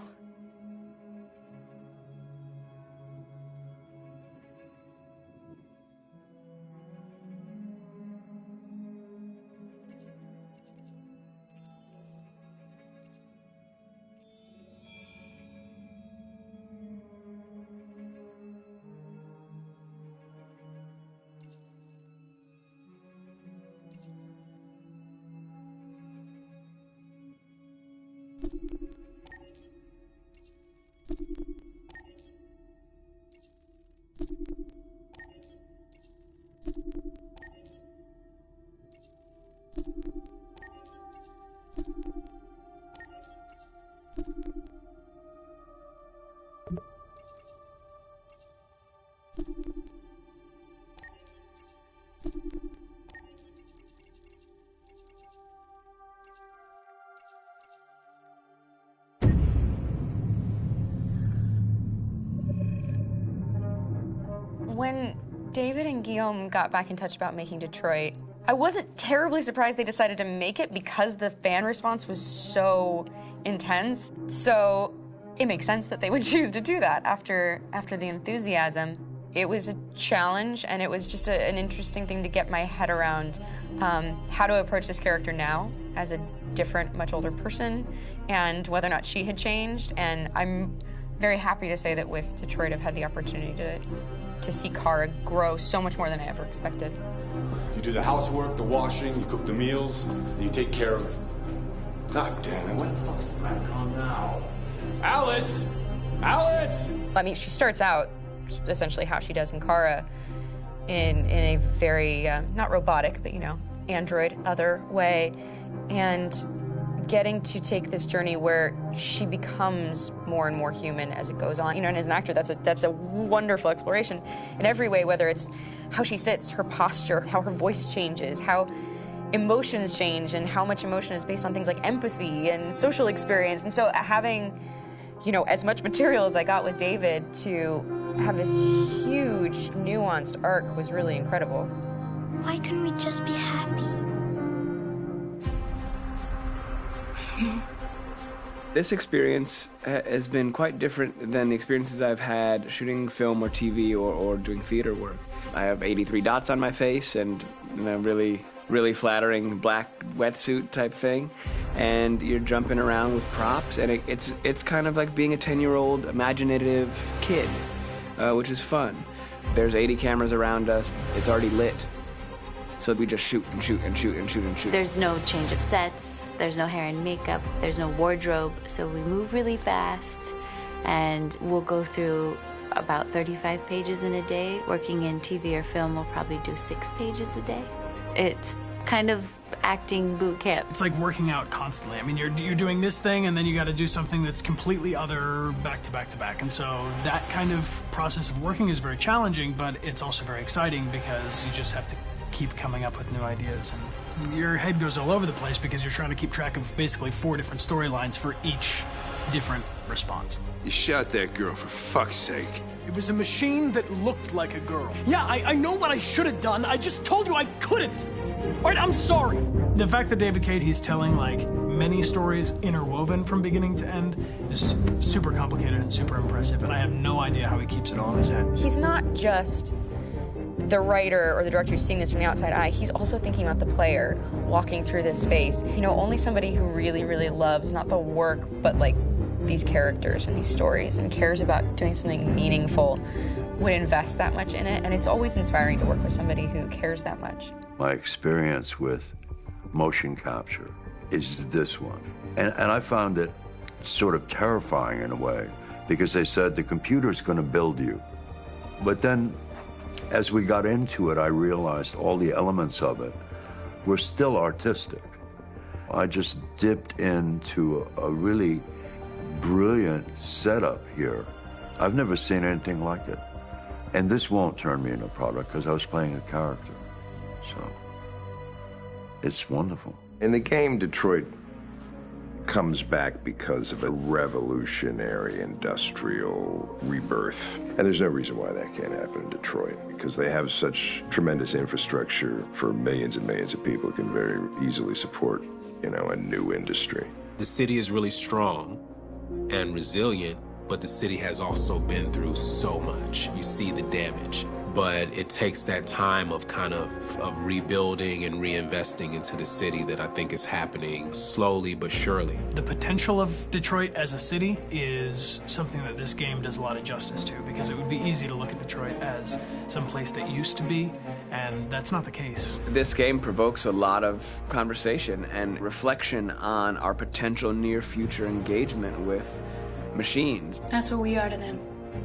When David and Guillaume got back in touch about making Detroit, I wasn't terribly surprised they decided to make it because the fan response was so intense. So it makes sense that they would choose to do that after the enthusiasm. It was a challenge, and it was just an interesting thing to get my head around how to approach this character now as a different, much older person, and whether or not she had changed. And I'm very happy to say that with Detroit, I've had the opportunity to see Kara grow so much more than I ever expected.
You do the housework, the washing, you cook the meals, and you take care of... God damn it, where the fuck's the rat gone now? Alice! Alice!
I mean, she starts out essentially how she does in Kara in a very, not robotic, but, you know, android, other way. And getting to take this journey where she becomes more and more human as it goes on. You know, and as an actor, that's a wonderful exploration in every way, whether it's how she sits, her posture, how her voice changes, how emotions change, and how much emotion is based on things like empathy and social experience. And so having, you know, as much material as I got with David to have this huge, nuanced arc was really incredible.
Why couldn't we just be happy?
This experience has been quite different than the experiences I've had shooting film or TV or doing theater work. I have 83 dots on my face and a really flattering black wetsuit type thing, and you're jumping around with props, and it's kind of like being a 10-year-old imaginative kid, which is fun. There's 80 cameras around us. It's already lit. So we just shoot and shoot and shoot and shoot and shoot.
There's no change of sets, there's no hair and makeup, there's no wardrobe, so we move really fast, and we'll go through about 35 pages in a day. Working in TV or film, we'll probably do 6 pages a day. It's kind of acting boot camp.
It's like working out constantly. I mean, you're doing this thing, and then you got to do something that's completely other back to back to back. And so that kind of process of working is very challenging, but it's also very exciting because you just have to keep coming up with new ideas, and your head goes all over the place because you're trying to keep track of basically 4 different storylines for each different response.
You shot that girl, for fuck's sake.
It was a machine that looked like a girl. Yeah, I know what I should have done. I just told you I couldn't. All right, I'm sorry. The fact that David Cade, he's telling like many stories interwoven from beginning to end is super complicated and super impressive, and I have no idea how he keeps it all in his head.
He's not just the writer or the director who's seeing this from the outside eye. He's also thinking about the player walking through this space. You know, only somebody who really, really loves not the work, but like these characters and these stories and cares about doing something meaningful would invest that much in it. And it's always inspiring to work with somebody who cares that much.
My experience with motion capture is this one. And I found it sort of terrifying in a way, because they said the computer's going to build you. But then, as we got into it, I realized all the elements of it were still artistic. I just dipped into a really brilliant setup here. I've never seen anything like it. And this won't turn me into a product because I was playing a character. So, it's wonderful.
In the game, Detroit comes back because of a revolutionary industrial rebirth. And there's no reason why that can't happen in Detroit, because they have such tremendous infrastructure for millions and millions of people who can very easily support, you know, a new industry.
The city is really strong and resilient, but the city has also been through so much. You see the damage. But it takes that time of kind of rebuilding and reinvesting into the city that I think is happening slowly but surely.
The potential of Detroit as a city is something that this game does a lot of justice to, because it would be easy to look at Detroit as some place that used to be, and that's not the case.
This game provokes a lot of conversation and reflection on our potential near-future engagement with machines.
That's what we are to them.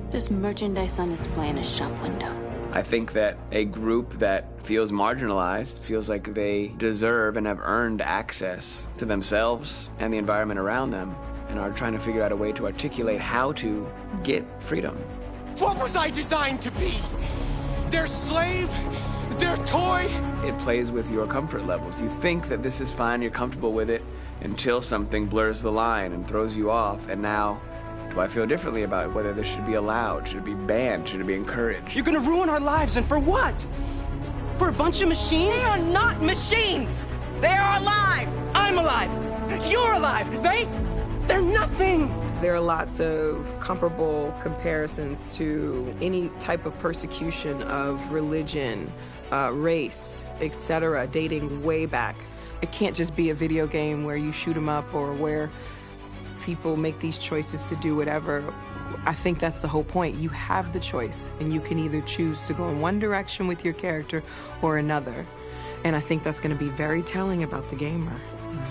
There's merchandise on display in a shop window.
I think that a group that feels marginalized, feels like they deserve and have earned access to themselves and the environment around them, and are trying to figure out a way to articulate how to get freedom.
What was I designed to be? Their slave? Their toy?
It plays with your comfort levels. You think that this is fine, you're comfortable with it, until something blurs the line and throws you off, and now, do I feel differently about whether this should be allowed? Should it be banned? Should it be encouraged?
You're gonna ruin our lives, and for what? For a bunch of machines?
They are not machines! They are alive! I'm alive! You're alive! They're nothing!
There are lots of comparable comparisons to any type of persecution of religion, race, etc., dating way back. It can't just be a video game where you shoot 'em up or where people make these choices to do whatever. I think that's the whole point. You have the choice, and you can either choose to go in one direction with your character or another. And I think that's going to be very telling about the gamer.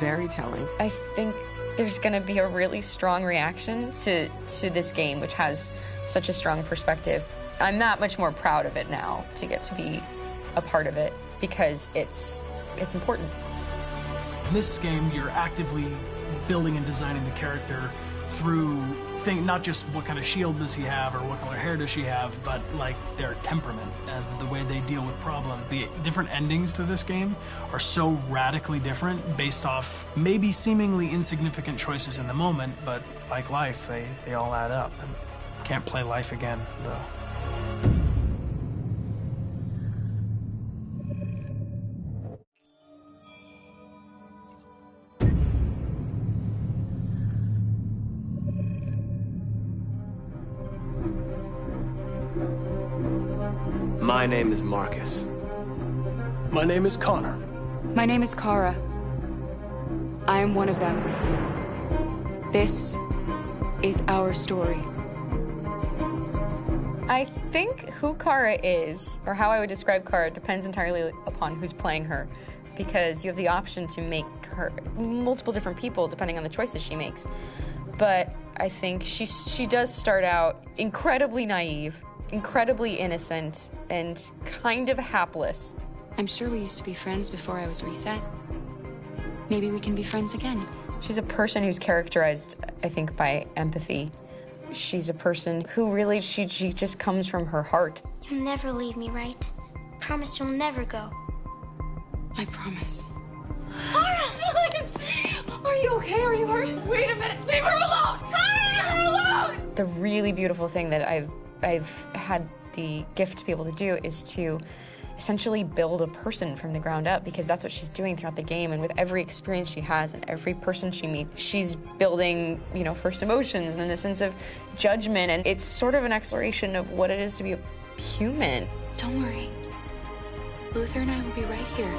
Very telling.
I think there's going to be a really strong reaction to this game, which has such a strong perspective. I'm that much more proud of it now to get to be a part of it, because it's important.
In this game, you're actively building and designing the character through not just what kind of shield does he have or what color hair does she have, but like their temperament and the way they deal with problems. The different endings to this game are so radically different based off maybe seemingly insignificant choices in the moment, but like life, they all add up. And can't play life again, though.
My name is Marcus.
My name is Connor.
My name is Kara. I am one of them. This is our story.
I think who Kara is, or how I would describe Kara, depends entirely upon who's playing her, because you have the option to make her multiple different people depending on the choices she makes. But I think she does start out incredibly naive, incredibly innocent, and kind of hapless.
I'm sure we used to be friends before I was reset. Maybe we can be friends again.
She's a person who's characterized, I think, by empathy. She's a person who really, she just comes from her heart.
You'll never leave me, right? Promise you'll never go.
I promise. Kara! Are you okay? Are you hurt? Wait a minute. Leave her alone! Kara! Leave her alone!
The really beautiful thing that I've had the gift to be able to do is to essentially build a person from the ground up, because that's what she's doing throughout the game. And with every experience she has and every person she meets, she's building, first emotions and then the sense of judgment. And it's sort of an exploration of what it is to be a human.
Don't worry. Luther and I will be right here.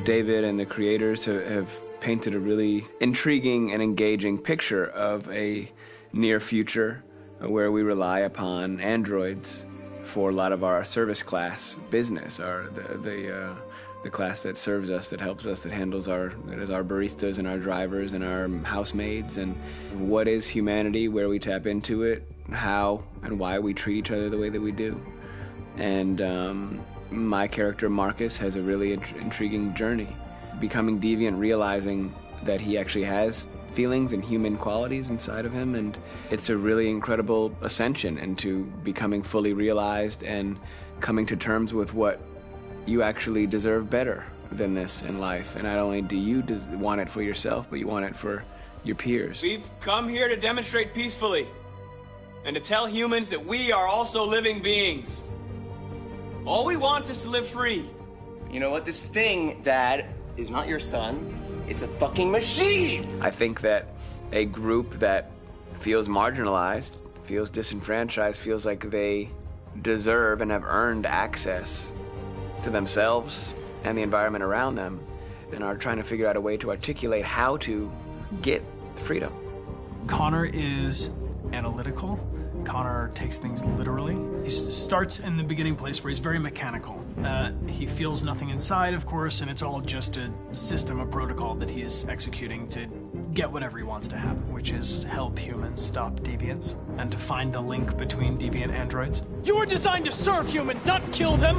David and the creators have painted a really intriguing and engaging picture of a near future where we rely upon androids for a lot of our service class business, the class that serves us, that helps us, that handles our baristas and our drivers and our housemaids. And what is humanity, where we tap into it, how and why we treat each other the way that we do. And my character Marcus has a really intriguing journey, becoming deviant, realizing that he actually has feelings and human qualities inside of him, and it's a really incredible ascension into becoming fully realized and coming to terms with what you actually deserve better than this in life. And not only do you want it for yourself, but you want it for your peers.
We've come here to demonstrate peacefully and to tell humans that we are also living beings. All we want is to live free.
You know what? This thing, Dad, is not your son. It's a fucking machine!
I think that a group that feels marginalized, feels disenfranchised, feels like they deserve and have earned access to themselves and the environment around them, and are trying to figure out a way to articulate how to get freedom.
Connor is analytical. Connor takes things literally. He starts in the beginning place where he's very mechanical. He feels nothing inside, of course, and it's all just a system, a protocol that he is executing to get whatever he wants to happen, which is help humans stop deviants and to find the link between deviant androids.
You were designed to serve humans, not kill them!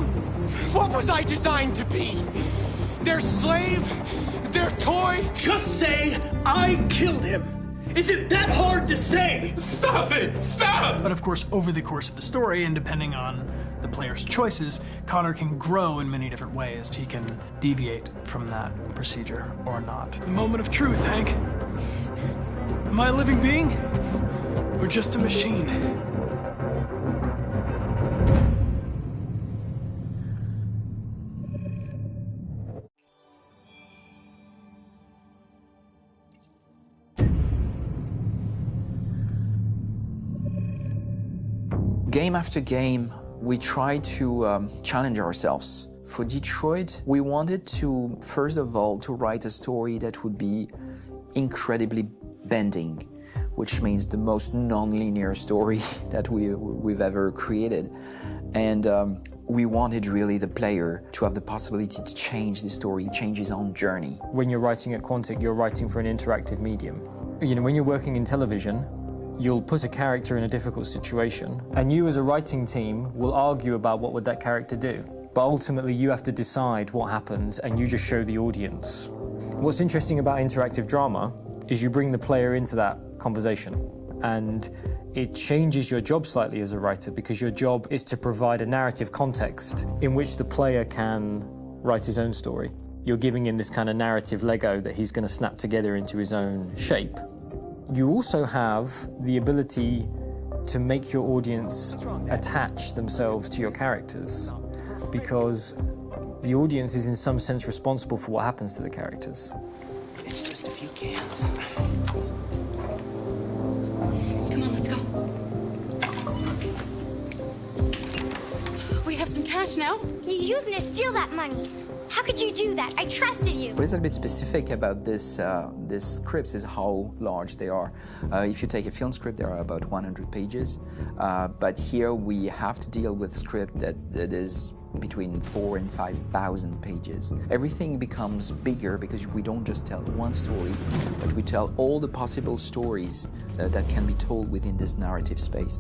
What was I designed to be? Their slave? Their toy?
Just say, I killed him! Is it that hard to say?
Stop it! Stop!
But of course, over the course of the story, and depending on the player's choices, Connor can grow in many different ways. He can deviate from that procedure or not.
The moment of truth, Hank. Am I a living being? Or just a machine?
Game after game, we try to challenge ourselves. For Detroit, we wanted to, first of all, to write a story that would be incredibly bending, which means the most non-linear story that we've ever created. And we wanted really the player to have the possibility to change the story, change his own journey.
When you're writing at Quantic, you're writing for an interactive medium. You know, when you're working in television, you'll put a character in a difficult situation, and you as a writing team will argue about what would that character do. But ultimately you have to decide what happens, and you just show the audience. What's interesting about interactive drama is you bring the player into that conversation, and it changes your job slightly as a writer, because your job is to provide a narrative context in which the player can write his own story. You're giving him this kind of narrative Lego that he's going to snap together into his own shape. You also have the ability to make your audience attach themselves to your characters, because the audience is in some sense responsible for what happens to the characters.
It's just a few cans.
Come on, let's go. We have some cash now.
You used me to steal that money. How could you do that? I trusted you.
What is a bit specific about this scripts is how large they are. If you take a film script, there are about 100 pages, but here we have to deal with a script that is between 4,000 and 5,000 pages. Everything becomes bigger because we don't just tell one story, but we tell all the possible stories that can be told within this narrative space.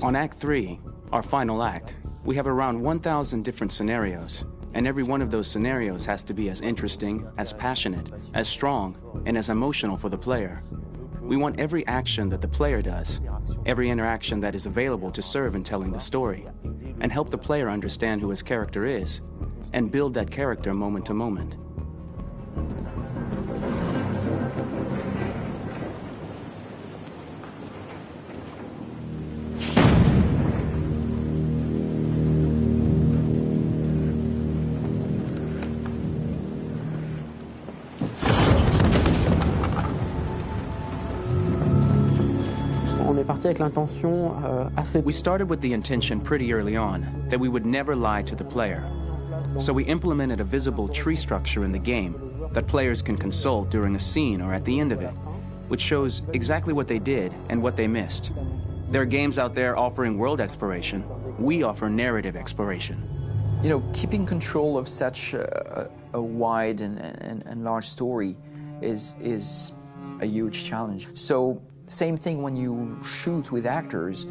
On Act 3, our final act, we have around 1,000 different scenarios. And every one of those scenarios has to be as interesting, as passionate, as strong, and as emotional for the player. We want every action that the player does, every interaction that is available to serve in telling the story, and help the player understand who his character is, and build that character moment to moment. We started with the intention pretty early on that we would never lie to the player. So we implemented a visible tree structure in the game that players can consult during a scene or at the end of it, which shows exactly what they did and what they missed. There are games out there offering world exploration. We offer narrative exploration.
You know, keeping control of such a wide and large story is a huge challenge. So same thing when you shoot with actors,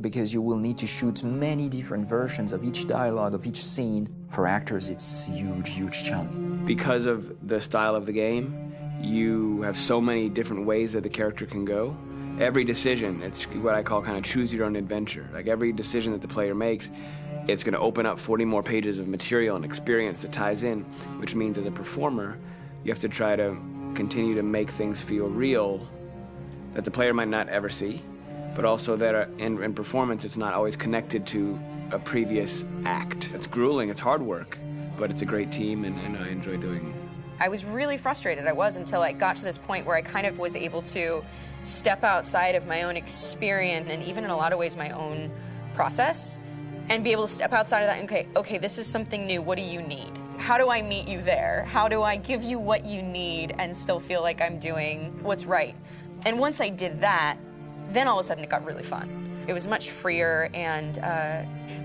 because you will need to shoot many different versions of each dialogue, of each scene. For actors, it's a huge, huge challenge.
Because of the style of the game, you have so many different ways that the character can go. Every decision, it's what I call kind of choose your own adventure. Like every decision that the player makes, it's going to open up 40 more pages of material and experience that ties in, which means as a performer, you have to try to continue to make things feel real that the player might not ever see, but also that in performance, it's not always connected to a previous act. It's grueling, it's hard work, but it's a great team, and I enjoy doing it.
I was really frustrated. I was until I got to this point where I kind of was able to step outside of my own experience and even in a lot of ways my own process and be able to step outside of that and okay, this is something new. What do you need? How do I meet you there? How do I give you what you need and still feel like I'm doing what's right? And once I did that, then all of a sudden it got really fun. It was much freer, and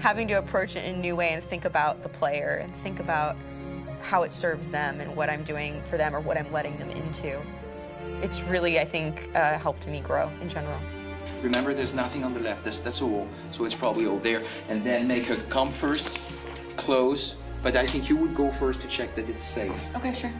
having to approach it in a new way and think about the player and think about how it serves them and what I'm doing for them or what I'm letting them into. It's really, I think, helped me grow in general.
Remember, there's nothing on the left. That's a wall, so it's probably all there. And then make her come first, close. But I think you would go first to check that it's safe.
Okay, sure.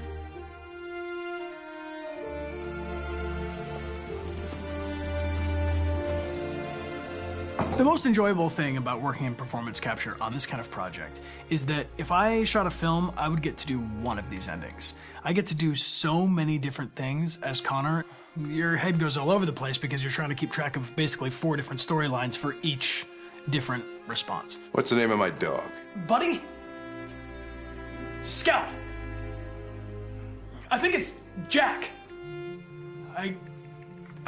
The most enjoyable thing about working in performance capture on this kind of project is that if I shot a film, I would get to do one of these endings. I get to do so many different things as Connor. Your head goes all over the place because you're trying to keep track of basically 4 different storylines for each different response.
What's the name of my dog?
Buddy? Scout. I think it's Jack. I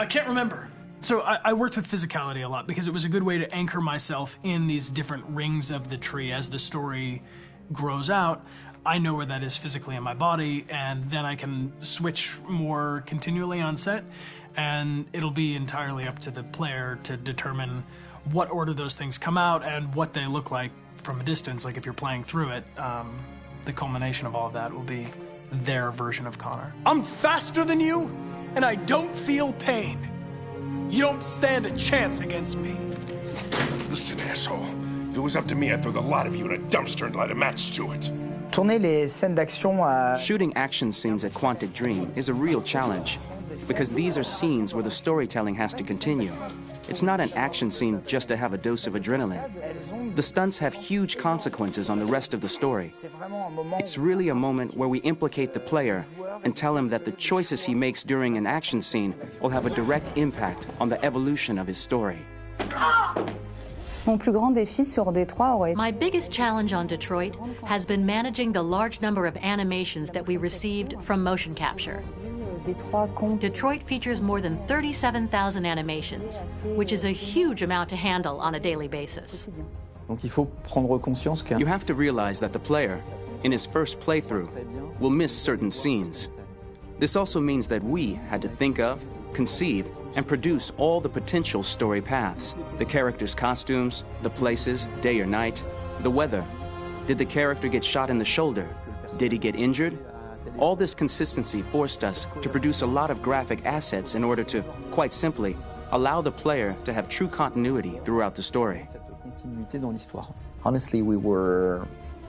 can't remember. So I worked with physicality a lot because it was a good way to anchor myself in these different rings of the tree. As the story grows out, I know where that is physically in my body, and then I can switch more continually on set, and it'll be entirely up to the player to determine what order those things come out and what they look like from a distance. Like if you're playing through it, the culmination of all of that will be their version of Connor. I'm faster than you, and I don't feel pain. You don't stand a chance against me.
Listen, asshole. If it was up to me, I'd throw the lot of you in a dumpster and light a match to it.
Shooting action scenes at Quantic Dream is a real challenge, because these are scenes where the storytelling has to continue. It's not an action scene just to have a dose of adrenaline. The stunts have huge consequences on the rest of the story. It's really a moment where we implicate the player and tell him that the choices he makes during an action scene will have a direct impact on the evolution of his story.
My biggest challenge on Detroit has been managing the large number of animations that we received from motion capture. Detroit features more than 37,000 animations, which is a huge amount to handle on a daily basis.
You have to realize that the player, in his first playthrough, will miss certain scenes. This also means that we had to think of, conceive, and produce all the potential story paths. The characters' costumes, the places, day or night, the weather. Did the character get shot in the shoulder? Did he get injured? All this consistency forced us to produce a lot of graphic assets in order to, quite simply, allow the player to have true continuity throughout the story.
Honestly, we were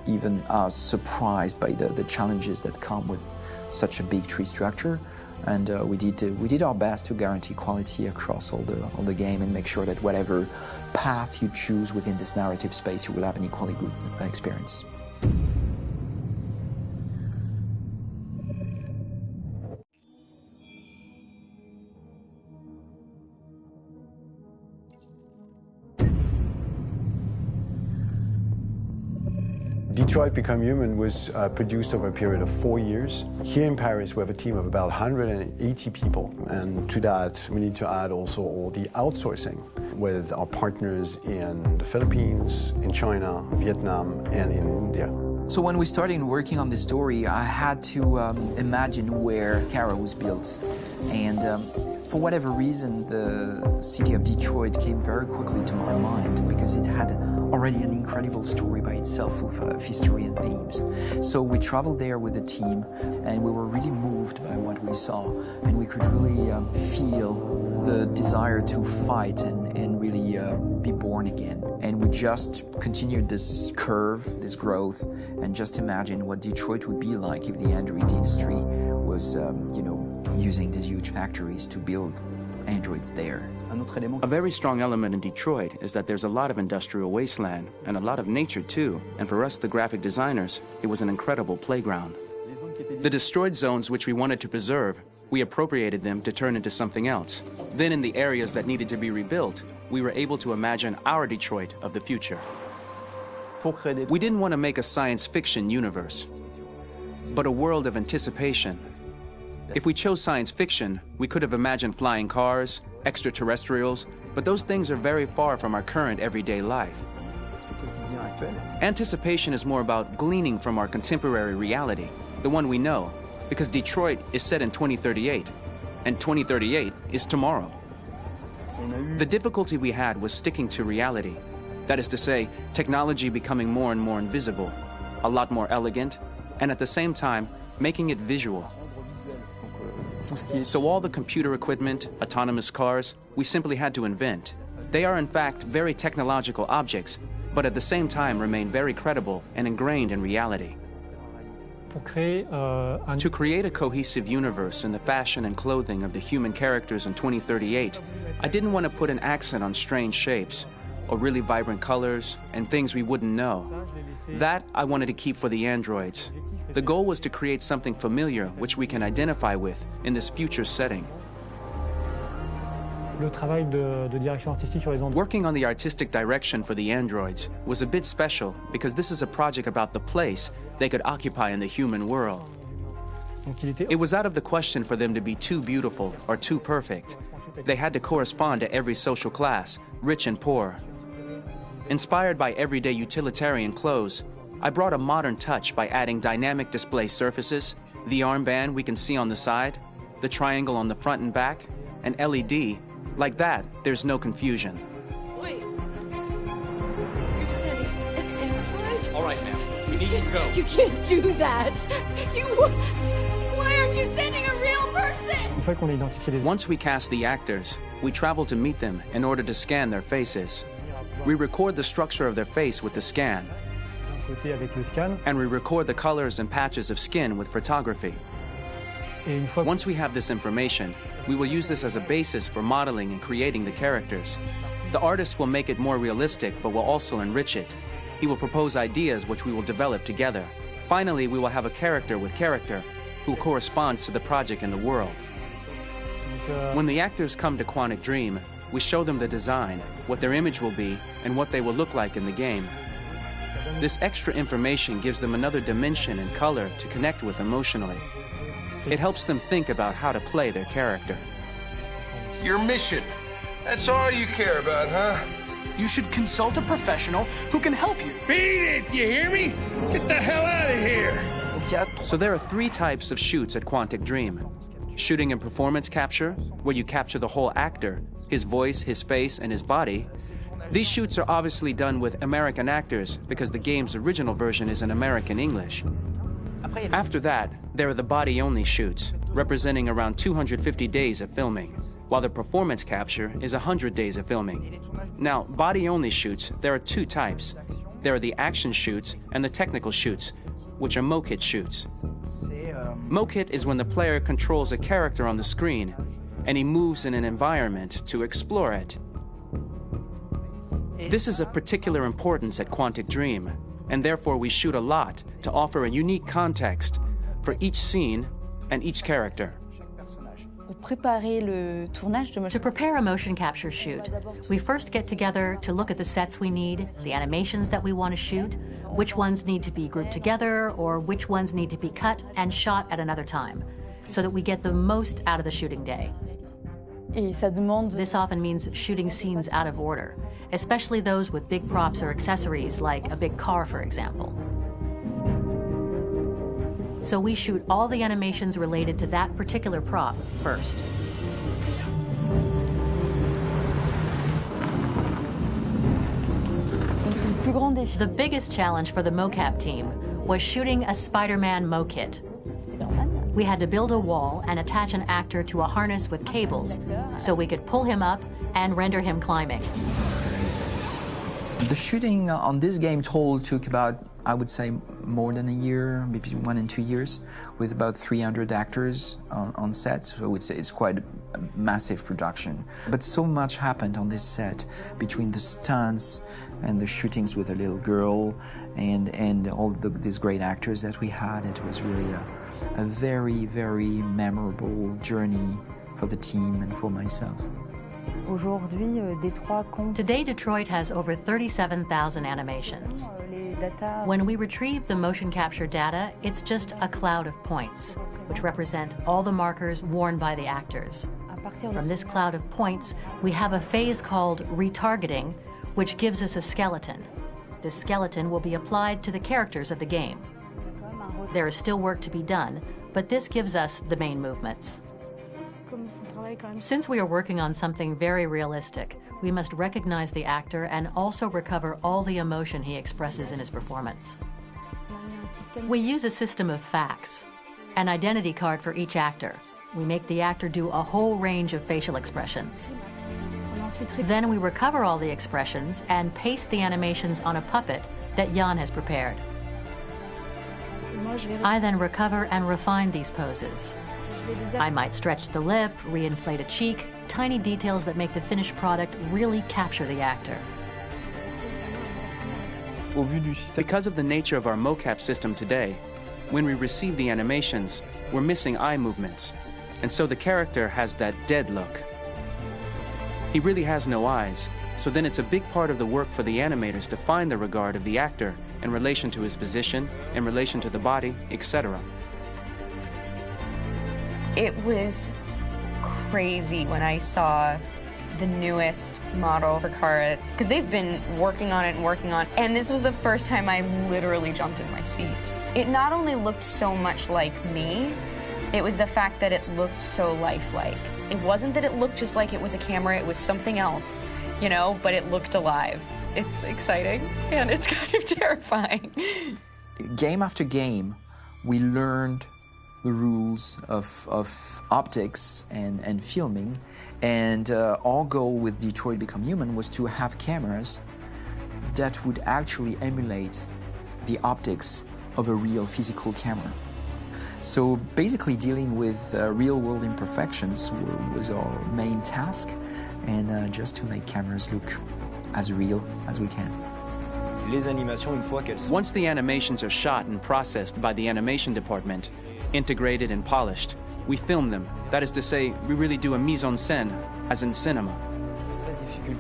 even surprised by the challenges that come with such a big tree structure, and we did our best to guarantee quality across all the game and make sure that whatever path you choose within this narrative space, you will have an equally good experience.
Detroit Become Human was produced over a period of 4 years. Here in Paris, we have a team of about 180 people. And to that, we need to add also all the outsourcing with our partners in the Philippines, in China, Vietnam, and in India.
So when we started working on this story, I had to imagine where Kara was built. And for whatever reason, the city of Detroit came very quickly to my mind because it had already an incredible story by itself of history and themes. So we traveled there with the team, and we were really moved by what we saw, and we could really feel the desire to fight and really be born again. And we just continued this curve, this growth, and just imagine what Detroit would be like if the android industry was, using these huge factories to build androids there.
A very strong element in Detroit is that there's a lot of industrial wasteland and a lot of nature too, and for us, the graphic designers, it was an incredible playground. The destroyed zones which we wanted to preserve, we appropriated them to turn into something else. Then in the areas that needed to be rebuilt, we were able to imagine our Detroit of the future. We didn't want to make a science fiction universe, but a world of anticipation. If we chose science fiction, we could have imagined flying cars, extraterrestrials, but those things are very far from our current everyday life. Anticipation is more about gleaning from our contemporary reality, the one we know, because Detroit is set in 2038, and 2038 is tomorrow. The difficulty we had was sticking to reality. That is to say, technology becoming more and more invisible, a lot more elegant, and at the same time, making it visual. So all the computer equipment, autonomous cars, we simply had to invent. They are in fact very technological objects, but at the same time remain very credible and ingrained in reality. To create a cohesive universe in the fashion and clothing of the human characters in 2038, I didn't want to put an accent on strange shapes, or really vibrant colors, and things we wouldn't know. That I wanted to keep for the androids. The goal was to create something familiar which we can identify with in this future setting. Working on the artistic direction for the androids was a bit special because this is a project about the place they could occupy in the human world. It was out of the question for them to be too beautiful or too perfect. They had to correspond to every social class, rich and poor. Inspired by everyday utilitarian clothes, I brought a modern touch by adding dynamic display surfaces, the armband we can see on the side, the triangle on the front and back, an LED. Like that, there's no confusion.
Wait. You're sending an android?
All right, now. We need to go.
You can't do that. Why aren't you sending a real person?
Once we cast the actors, we travel to meet them in order to scan their faces. We record the structure of their face with the scan. And we record the colors and patches of skin with photography. Once we have this information, we will use this as a basis for modeling and creating the characters. The artist will make it more realistic, but will also enrich it. He will propose ideas which we will develop together. Finally, we will have a character with character who corresponds to the project and the world. When the actors come to Quantic Dream, we show them the design, what their image will be, and what they will look like in the game. This extra information gives them another dimension and color to connect with emotionally. It helps them think about how to play their character.
Your mission. That's all you care about, huh?
You should consult a professional who can help you.
Beat it, you hear me? Get the hell out of here!
So there are 3 types of shoots at Quantic Dream. Shooting and performance capture, where you capture the whole actor, his voice, his face, and his body. These shoots are obviously done with American actors because the game's original version is in American English. After that, there are the body-only shoots, representing around 250 days of filming, while the performance capture is 100 days of filming. Now, body-only shoots, there are 2 types. There are the action shoots and the technical shoots, which are mokit shoots. Mokit is when the player controls a character on the screen, and he moves in an environment to explore it. This is of particular importance at Quantic Dream, and therefore we shoot a lot to offer a unique context for each scene and each character.
To prepare a motion capture shoot, we first get together to look at the sets we need, the animations that we want to shoot, which ones need to be grouped together, or which ones need to be cut and shot at another time, so that we get the most out of the shooting day. This often means shooting scenes out of order, especially those with big props or accessories, like a big car, for example. So we shoot all the animations related to that particular prop first. The biggest challenge for the mocap team was shooting a Spider-Man mo-kit. We had to build a wall and attach an actor to a harness with cables so we could pull him up and render him climbing.
The shooting on this game took about, I would say, more than a year, maybe 1 and 2 years, with about 300 actors on set. So I would say it's quite a massive production. But so much happened on this set between the stunts and the shootings with a little girl and all these great actors that we had. It was really a very, very memorable journey for the team and for myself.
Today, Detroit has over 37,000 animations. When we retrieve the motion capture data, it's just a cloud of points, which represent all the markers worn by the actors. From this cloud of points, we have a phase called retargeting, which gives us a skeleton. This skeleton will be applied to the characters of the game. There is still work to be done, but this gives us the main movements. Since we are working on something very realistic, we must recognize the actor and also recover all the emotion he expresses in his performance. We use a system of facts, an identity card for each actor. We make the actor do a whole range of facial expressions. Then we recover all the expressions and paste the animations on a puppet that Jan has prepared. I then recover and refine these poses. I might stretch the lip, reinflate a cheek, tiny details that make the finished product really capture the actor.
Because of the nature of our mocap system today, when we receive the animations, we're missing eye movements, and so the character has that dead look. He really has no eyes, so then it's a big part of the work for the animators to find the regard of the actor in relation to his position, in relation to the body, etc.
It was crazy when I saw the newest model for Kara, because they've been working on it, and this was the first time I literally jumped in my seat. It not only looked so much like me, it was the fact that it looked so lifelike. It wasn't that it looked just like it was a camera, it was something else, you know, but it looked alive. It's exciting, and it's kind of terrifying.
Game after game, we learned the rules of optics and filming, and our goal with Detroit Become Human was to have cameras that would actually emulate the optics of a real physical camera. So basically dealing with real-world imperfections was our main task, and just to make cameras look as real as we can.
Once the animations are shot and processed by the animation department, integrated and polished, we film them. That is to say, we really do a mise en scène, as in cinema.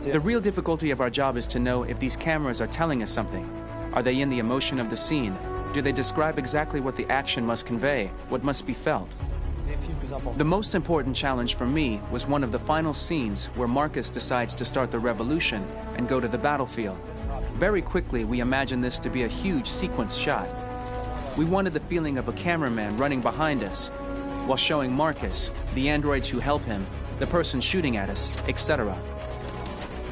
The real difficulty of our job is to know if these cameras are telling us something. Are they in the emotion of the scene? Do they describe exactly what the action must convey, what must be felt? The most important challenge for me was one of the final scenes where Marcus decides to start the revolution and go to the battlefield. Very quickly, we imagined this to be a huge sequence shot. We wanted the feeling of a cameraman running behind us while showing Marcus, the androids who help him, the person shooting at us, etc.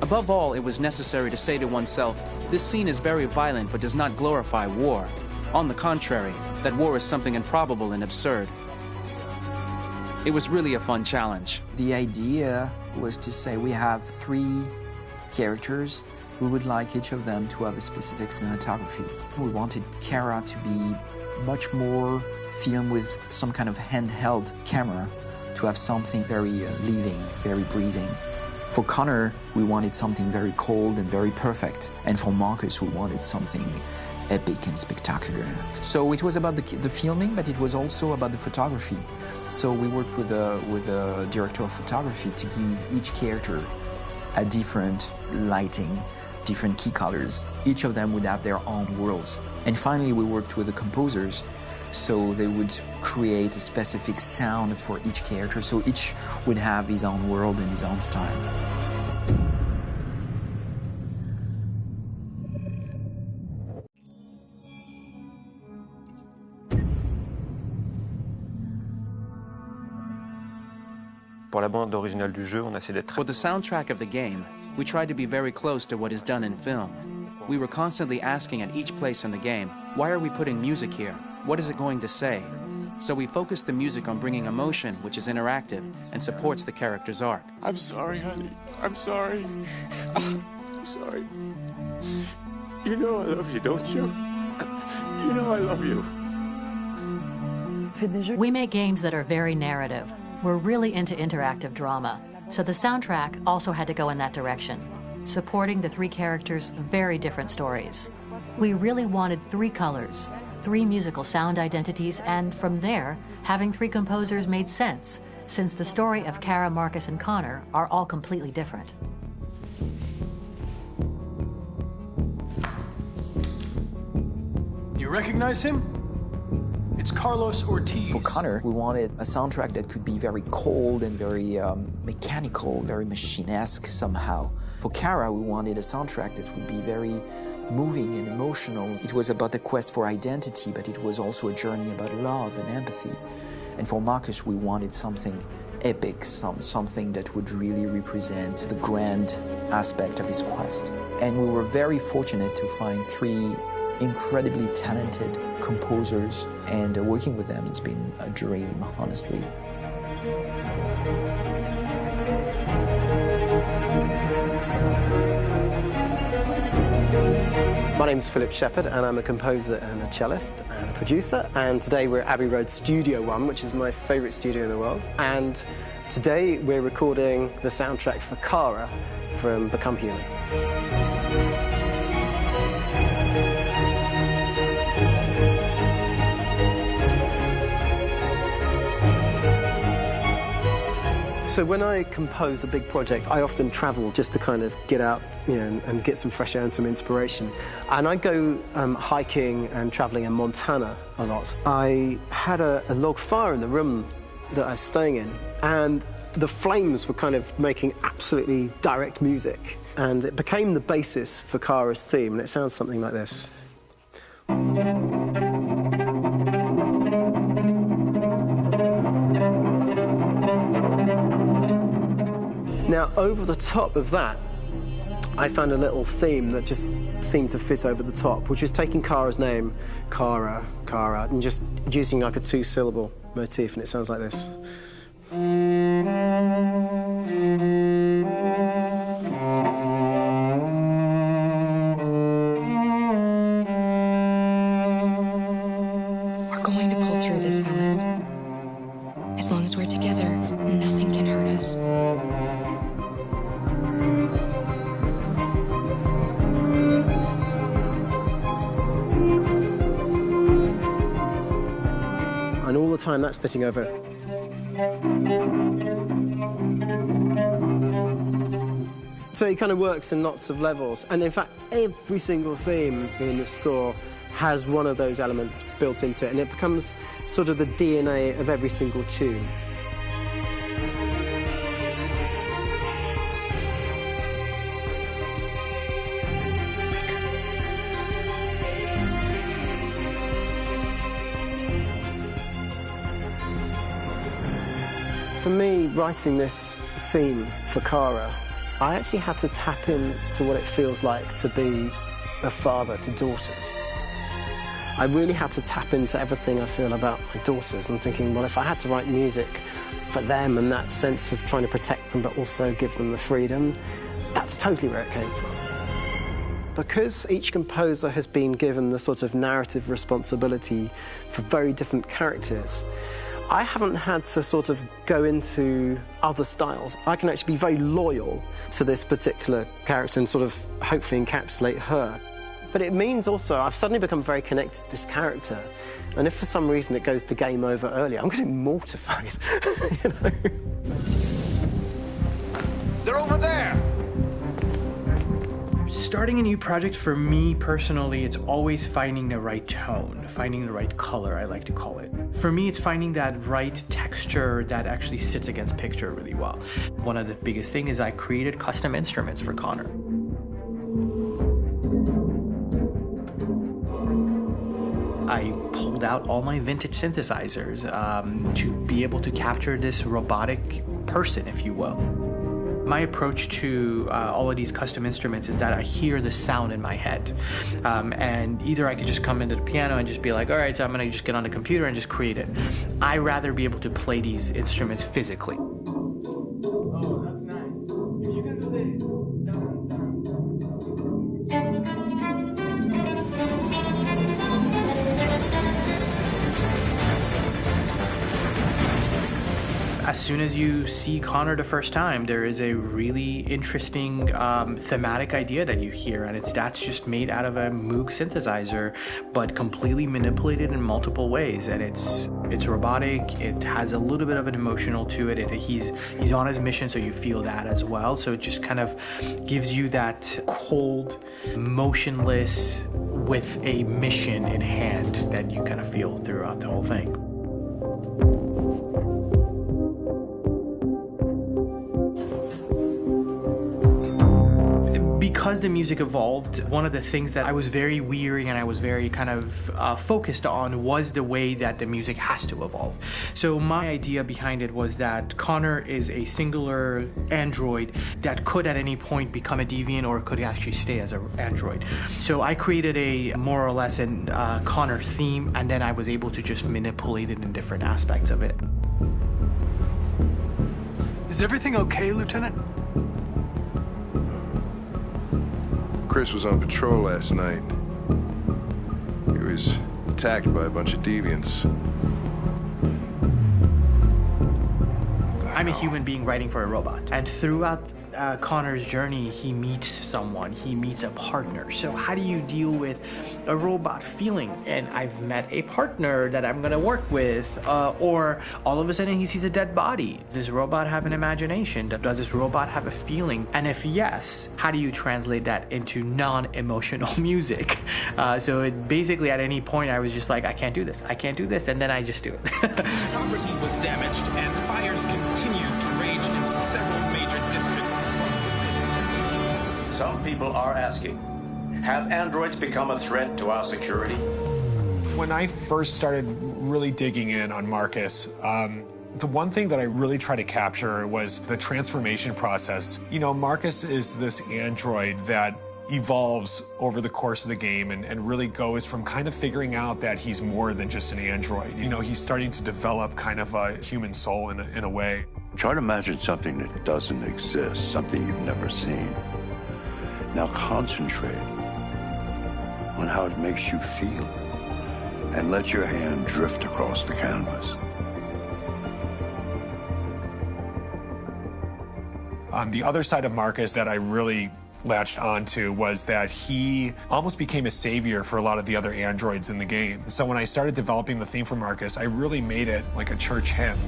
Above all, it was necessary to say to oneself, this scene is very violent but does not glorify war. On the contrary, that war is something improbable and absurd. It was really a fun challenge.
The idea was to say we have 3 characters. We would like each of them to have a specific cinematography. We wanted Kara to be much more filmed with some kind of handheld camera, to have something very living, very breathing. For Connor, we wanted something very cold and very perfect. And for Marcus, we wanted something epic and spectacular. So it was about the filming, but it was also about the photography. So we worked with a director of photography to give each character a different lighting, different key colors. Each of them would have their own worlds. And finally, we worked with the composers, so they would create a specific sound for each character, so each would have his own world and his own style.
Pour la bande originale du jeu, on a essayé d'être...
For the soundtrack of the game, we tried to be very close to what is done in film. We were constantly asking at each place in the game, why are we putting music here? What is it going to say? So we focused the music on bringing emotion, which is interactive, and supports the character's arc.
I'm sorry, honey. I'm sorry. I'm sorry. You know I love you, don't you? You know I love you.
We make games that are very narrative. We're really into interactive drama. So the soundtrack also had to go in that direction, supporting the three characters' very different stories. We really wanted three colors, three musical sound identities, and from there, having three composers made sense, since the story of Kara, Marcus, and Connor are all completely different.
You recognize him? It's Carlos Ortiz.
For Connor, we wanted a soundtrack that could be very cold and very mechanical, very machine-esque somehow. For Kara, we wanted a soundtrack that would be very moving and emotional. It was about the quest for identity, but it was also a journey about love and empathy. And for Marcus, we wanted something epic, something that would really represent the grand aspect of his quest. And we were very fortunate to find three incredibly talented composers, and working with them has been a dream, honestly.
My name's Philip Shepherd, and I'm a composer and a cellist and a producer, and today we're at Abbey Road Studio One, which is my favourite studio in the world, and today we're recording the soundtrack for Kara from Become Human. So when I compose a big project, I often travel just to kind of get out, and get some fresh air and some inspiration. And I go hiking and traveling in Montana a lot. I had a log fire in the room that I was staying in, and the flames were kind of making absolutely direct music. And it became the basis for Kara's theme, and it sounds something like this. Now, over the top of that, I found a little theme that just seemed to fit over the top, which is taking Kara's name, Kara, and just using like a two-syllable motif, and it sounds like this.
We're going to pull through this, Alice. As long as we're together, nothing can hurt us.
And all the time that's fitting over it. So it kind of works in lots of levels. And in fact, every single theme in the score has one of those elements built into it, and it becomes sort of the DNA of every single tune. For me, writing this theme for Kara, I actually had to tap into what it feels like to be a father to daughters. I really had to tap into everything I feel about my daughters and thinking, well, if I had to write music for them and that sense of trying to protect them but also give them the freedom, that's totally where it came from. Because each composer has been given the sort of narrative responsibility for very different characters, I haven't had to sort of go into other styles. I can actually be very loyal to this particular character and sort of hopefully encapsulate her. But it means also I've suddenly become very connected to this character. And if for some reason it goes to game over early, I'm getting mortified, you know?
They're over there!
Starting a new project, for me personally, it's always finding the right tone, finding the right color, I like to call it. For me, it's finding that right texture that actually sits against picture really well. One of the biggest things is I created custom instruments for Connor. I pulled pulled out all my vintage synthesizers to be able to capture this robotic person, if you will. My approach to all of these custom instruments is that I hear the sound in my head. And either I could just come into the piano and just be like, all right, so I'm gonna just get on the computer and just create it. I rather be able to play these instruments physically.
Oh, that's nice. If you can do that.
As soon as you see Connor the first time, there is a really interesting thematic idea that you hear, and that's just made out of a Moog synthesizer, but completely manipulated in multiple ways. And it's robotic. It has a little bit of an emotional to it. He's on his mission, so you feel that as well. So it just kind of gives you that cold, motionless, with a mission in hand that you kind of feel throughout the whole thing. Because the music evolved, one of the things that I was very weary and I was very kind of focused on was the way that the music has to evolve. So my idea behind it was that Connor is a singular android that could at any point become a deviant or could actually stay as an android. So I created a more or less an Connor theme, and then I was able to just manipulate it in different aspects of it.
Is everything okay, Lieutenant?
Chris was on patrol last night. He was attacked by a bunch of deviants.
I'm a human being writing for a robot, and throughout Connor's journey, he meets someone, he meets a partner. So how do you deal with a robot feeling? And I've met a partner that I'm gonna work with, or all of a sudden he sees a dead body. Does this robot have an imagination? Does this robot have a feeling? And if yes, how do you translate that into non-emotional music? So it basically at any point I was just like, I can't do this, and then I just do it.
Property was damaged and fires continued to rage in several major districts across the city.
Some people are asking, have androids become a threat to our security?
When I first started really digging in on Marcus, the one thing that I really tried to capture was the transformation process. You know, Marcus is this android that evolves over the course of the game and really goes from kind of figuring out that he's more than just an android. You know, he's starting to develop kind of a human soul in a way.
Try to imagine something that doesn't exist, something you've never seen. Now concentrate on how it makes you feel and let your hand drift across the canvas.
The other side of Marcus that I really latched onto was that he almost became a savior for a lot of the other androids in the game. So when I started developing the theme for Marcus, I really made it like a church hymn.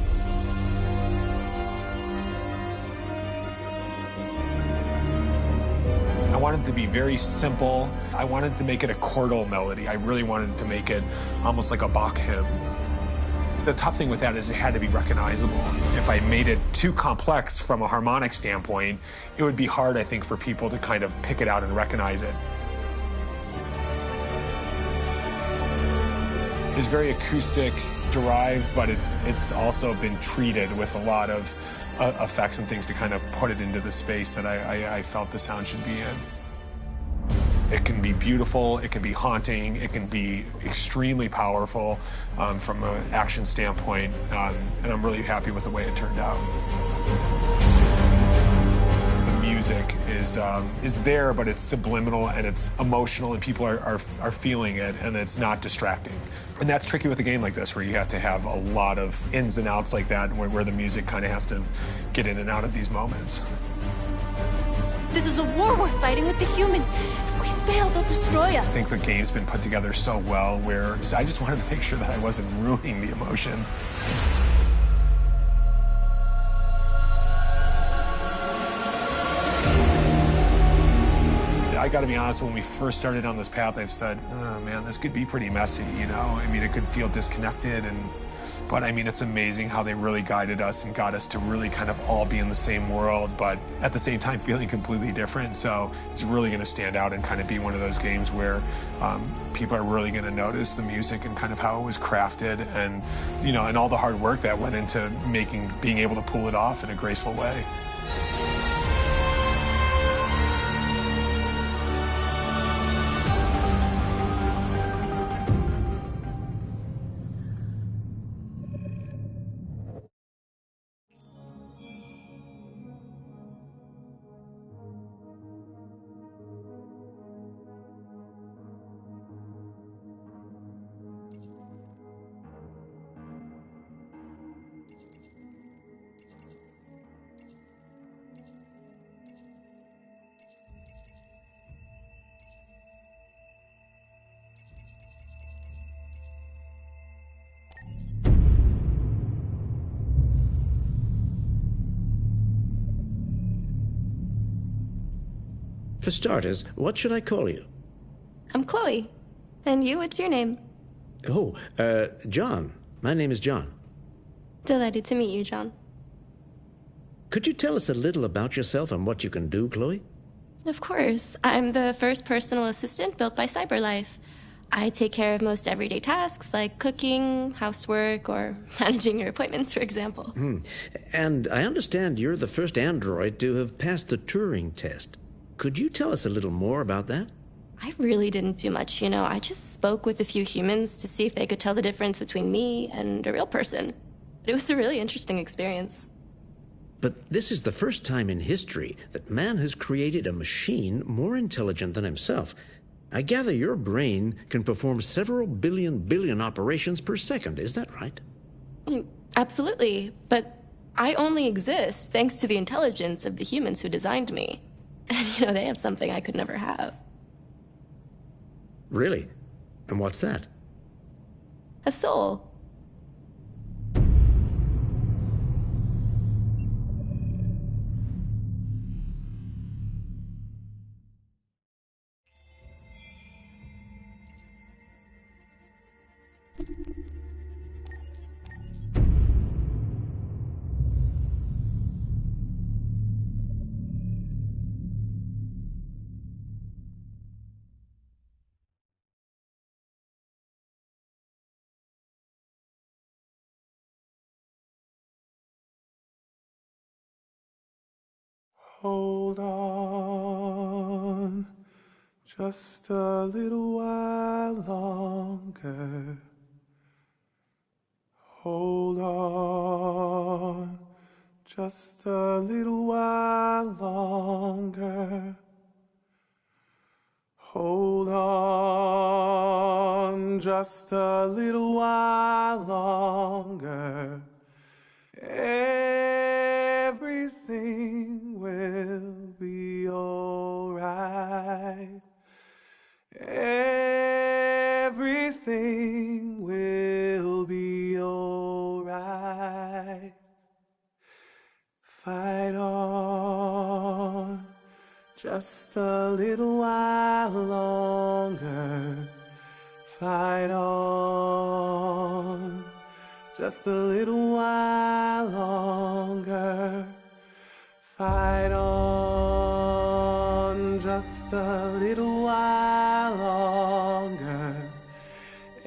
I wanted it to be very simple. I wanted to make it a chordal melody. I really wanted to make it almost like a Bach hymn. The tough thing with that is it had to be recognizable. If I made it too complex from a harmonic standpoint, it would be hard, I think, for people to kind of pick it out and recognize it. It's very acoustic derived, but it's also been treated with a lot of effects and things to kind of put it into the space that I felt the sound should be in. It can be beautiful, it can be haunting, it can be extremely powerful from an action standpoint, and I'm really happy with the way it turned out. The music is there, but it's subliminal and it's emotional, and people are feeling it, and it's not distracting. And that's tricky with a game like this, where you have to have a lot of ins and outs like that, where the music kind of has to get in and out of these moments.
This is a war we're fighting with the humans. If we fail, they'll destroy us.
I think the game's been put together so well where I just wanted to make sure that I wasn't ruining the emotion. I gotta be honest, when we first started on this path, I've said, oh man, this could be pretty messy, you know? I mean, it could feel disconnected, and But I mean, it's amazing how they really guided us and got us to really kind of all be in the same world, but at the same time feeling completely different. So it's really going to stand out and kind of be one of those games where people are really going to notice the music and kind of how it was crafted, and you know, and all the hard work that went into being able to pull it off in a graceful way.
For starters, what should I call you?
I'm Chloe. And you, what's your name?
Oh, John. My name is John.
Delighted to meet you, John.
Could you tell us a little about yourself and what you can do, Chloe?
Of course. I'm the first personal assistant built by CyberLife. I take care of most everyday tasks like cooking, housework, or managing your appointments, for example.
And I understand you're the first android to have passed the Turing test. Could you tell us a little more about that?
I really didn't do much, you know. I just spoke with a few humans to see if they could tell the difference between me and a real person. It was a really interesting experience.
But this is the first time in history that man has created a machine more intelligent than himself. I gather your brain can perform several billion operations per second. Is that right?
Absolutely. But I only exist thanks to the intelligence of the humans who designed me. And, you know, they have something I could never have.
Really? And what's that?
A soul.
Hold on, just a little while longer. Hold on, just a little while longer. Hold on, just a little while longer. Everything will be alright. Everything will be alright. Fight on, just a little while longer. Fight on, just a little while longer. Fight on, just a little while longer.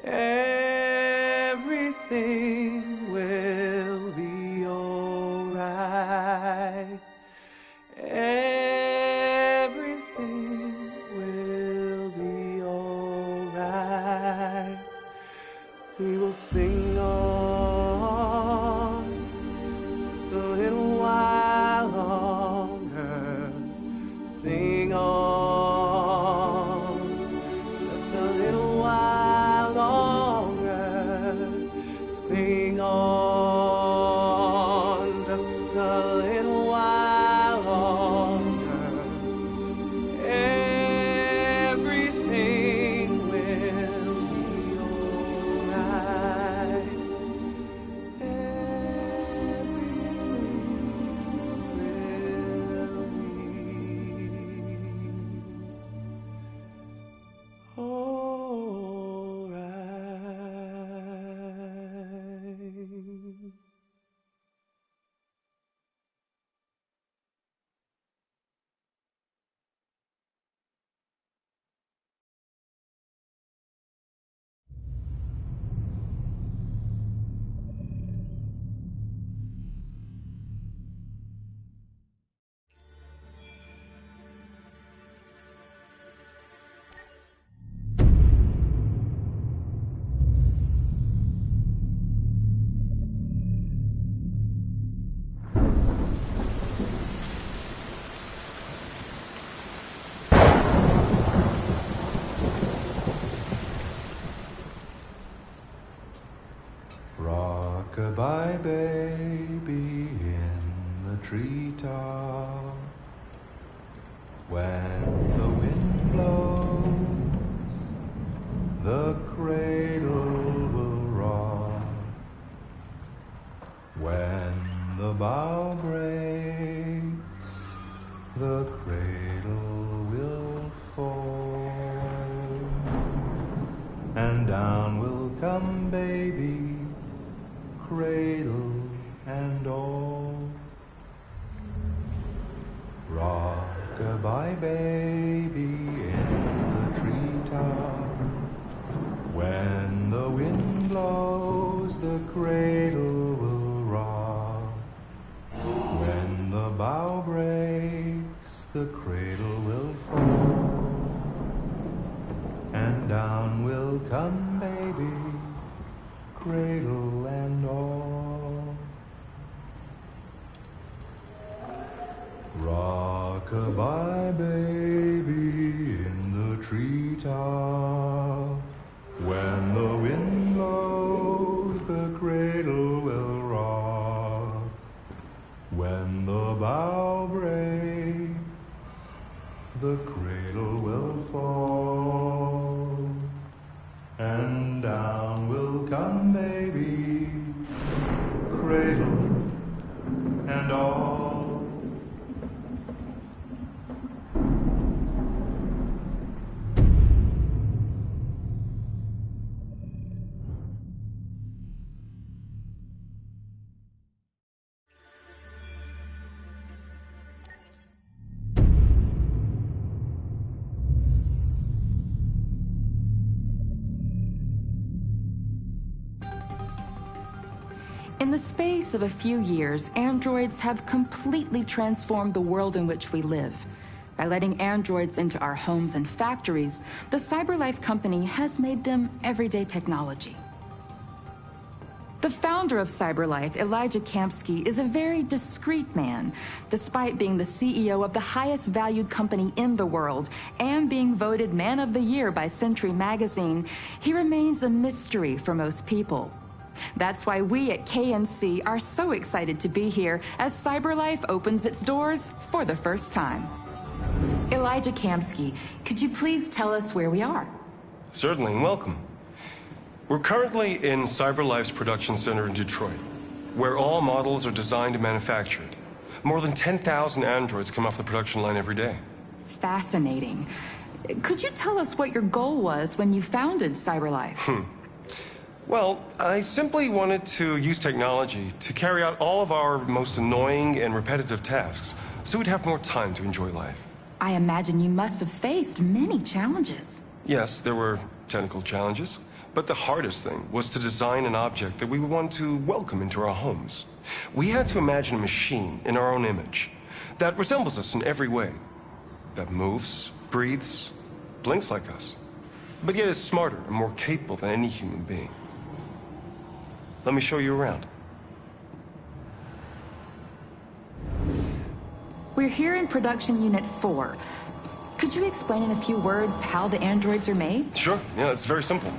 Everything will be alright. Everything will be alright. We will sing on, just a little while longer. Sing on, just a little while longer. Sing on, just a little while longer. Everything will be alright. Everything
Rock-a-bye baby in the treetop. When the wind blows, the cradle will rock. When the bough breaks, the cradle will fall. And down will come baby, cradle and all. Rock-a-bye baby in the treetop. When the wind blows, the cradle will rock. When the bough breaks, the cradle will fall. And down will come baby, cradle and all. Rock-a-bye baby in the treetop. When the wind blows, the cradle will rock. When the bough breaks, the cradle will fall. And down will come baby, cradle and all.
In the space of a few years, androids have completely transformed the world in which we live. By letting androids into our homes and factories, the CyberLife company has made them everyday technology. The founder of CyberLife, Elijah Kamsky, is a very discreet man. Despite being the CEO of the highest valued company in the world and being voted Man of the Year by Century Magazine, he remains a mystery for most people. That's why we at KNC are so excited to be here as CyberLife opens its doors for the first time. Elijah Kamsky, could you please tell us where we are?
Certainly, and welcome. We're currently in CyberLife's production center in Detroit, where all models are designed and manufactured. More than 10,000 androids come off the production line every day.
Fascinating. Could you tell us what your goal was when you founded CyberLife?
Well, I simply wanted to use technology to carry out all of our most annoying and repetitive tasks, so we'd have more time to enjoy life.
I imagine you must have faced many challenges.
Yes, there were technical challenges, but the hardest thing was to design an object that we would want to welcome into our homes. We had to imagine a machine in our own image that resembles us in every way, that moves, breathes, blinks like us, but yet is smarter and more capable than any human being. Let me show you around.
We're here in Production Unit 4. Could you explain in a few words how the androids are made?
Sure, yeah, it's very simple.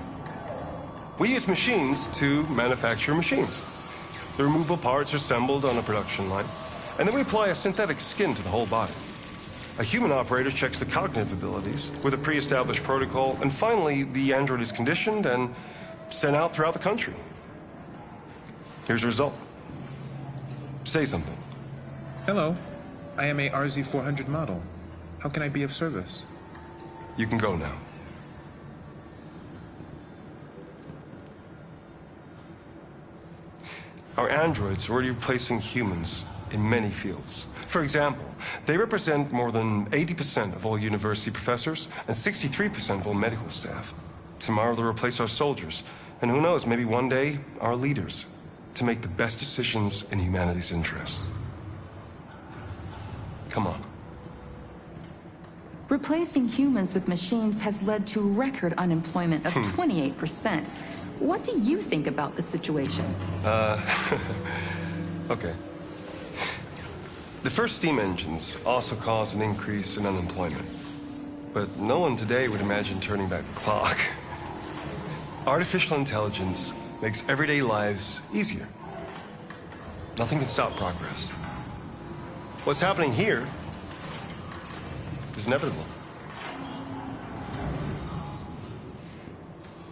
We use machines to manufacture machines. The removable parts are assembled on a production line, and then we apply a synthetic skin to the whole body. A human operator checks the cognitive abilities with a pre-established protocol, and finally, the android is conditioned and sent out throughout the country. Here's the result. Say something.
Hello. I am a RZ400 model. How can I be of service?
You can go now. Our androids are already replacing humans in many fields. For example, they represent more than 80% of all university professors and 63% of all medical staff. Tomorrow they'll replace our soldiers, and who knows, maybe one day, our leaders, to make the best decisions in humanity's interest. Come on.
Replacing humans with machines has led to record unemployment of 28%. What do you think about the situation?
Okay. The first steam engines also caused an increase in unemployment. But no one today would imagine turning back the clock. Artificial intelligence makes everyday lives easier. Nothing can stop progress. What's happening here is inevitable.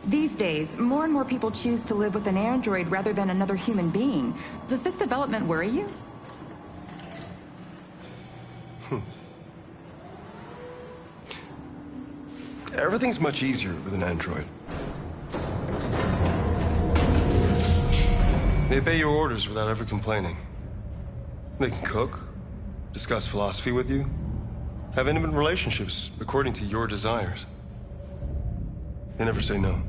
These days, more and more people choose to live with an android rather than another human being. Does this development worry you?
Everything's much easier with an android. They obey your orders without ever complaining. They can cook, discuss philosophy with you, have intimate relationships according to your desires. They never say no.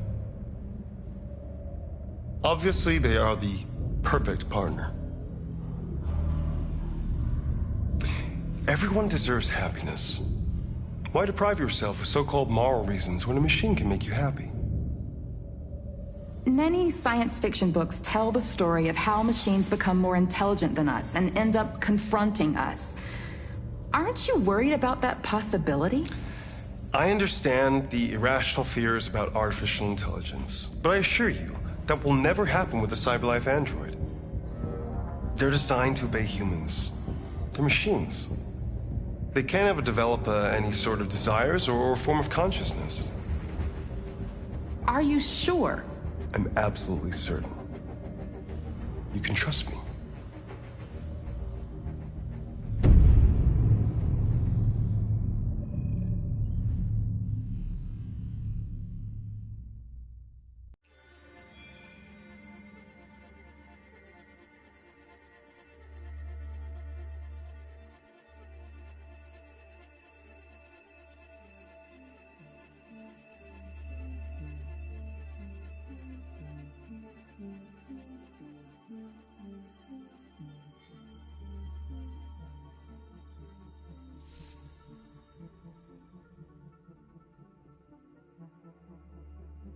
Obviously, they are the perfect partner. Everyone deserves happiness. Why deprive yourself of so-called moral reasons when a machine can make you happy?
Many science fiction books tell the story of how machines become more intelligent than us and end up confronting us. Aren't you worried about that possibility?
I understand the irrational fears about artificial intelligence, but I assure you that will never happen with a CyberLife android. They're designed to obey humans. They're machines. They can't ever develop any sort of desires or form of consciousness.
Are you sure?
I'm absolutely certain. You can trust me.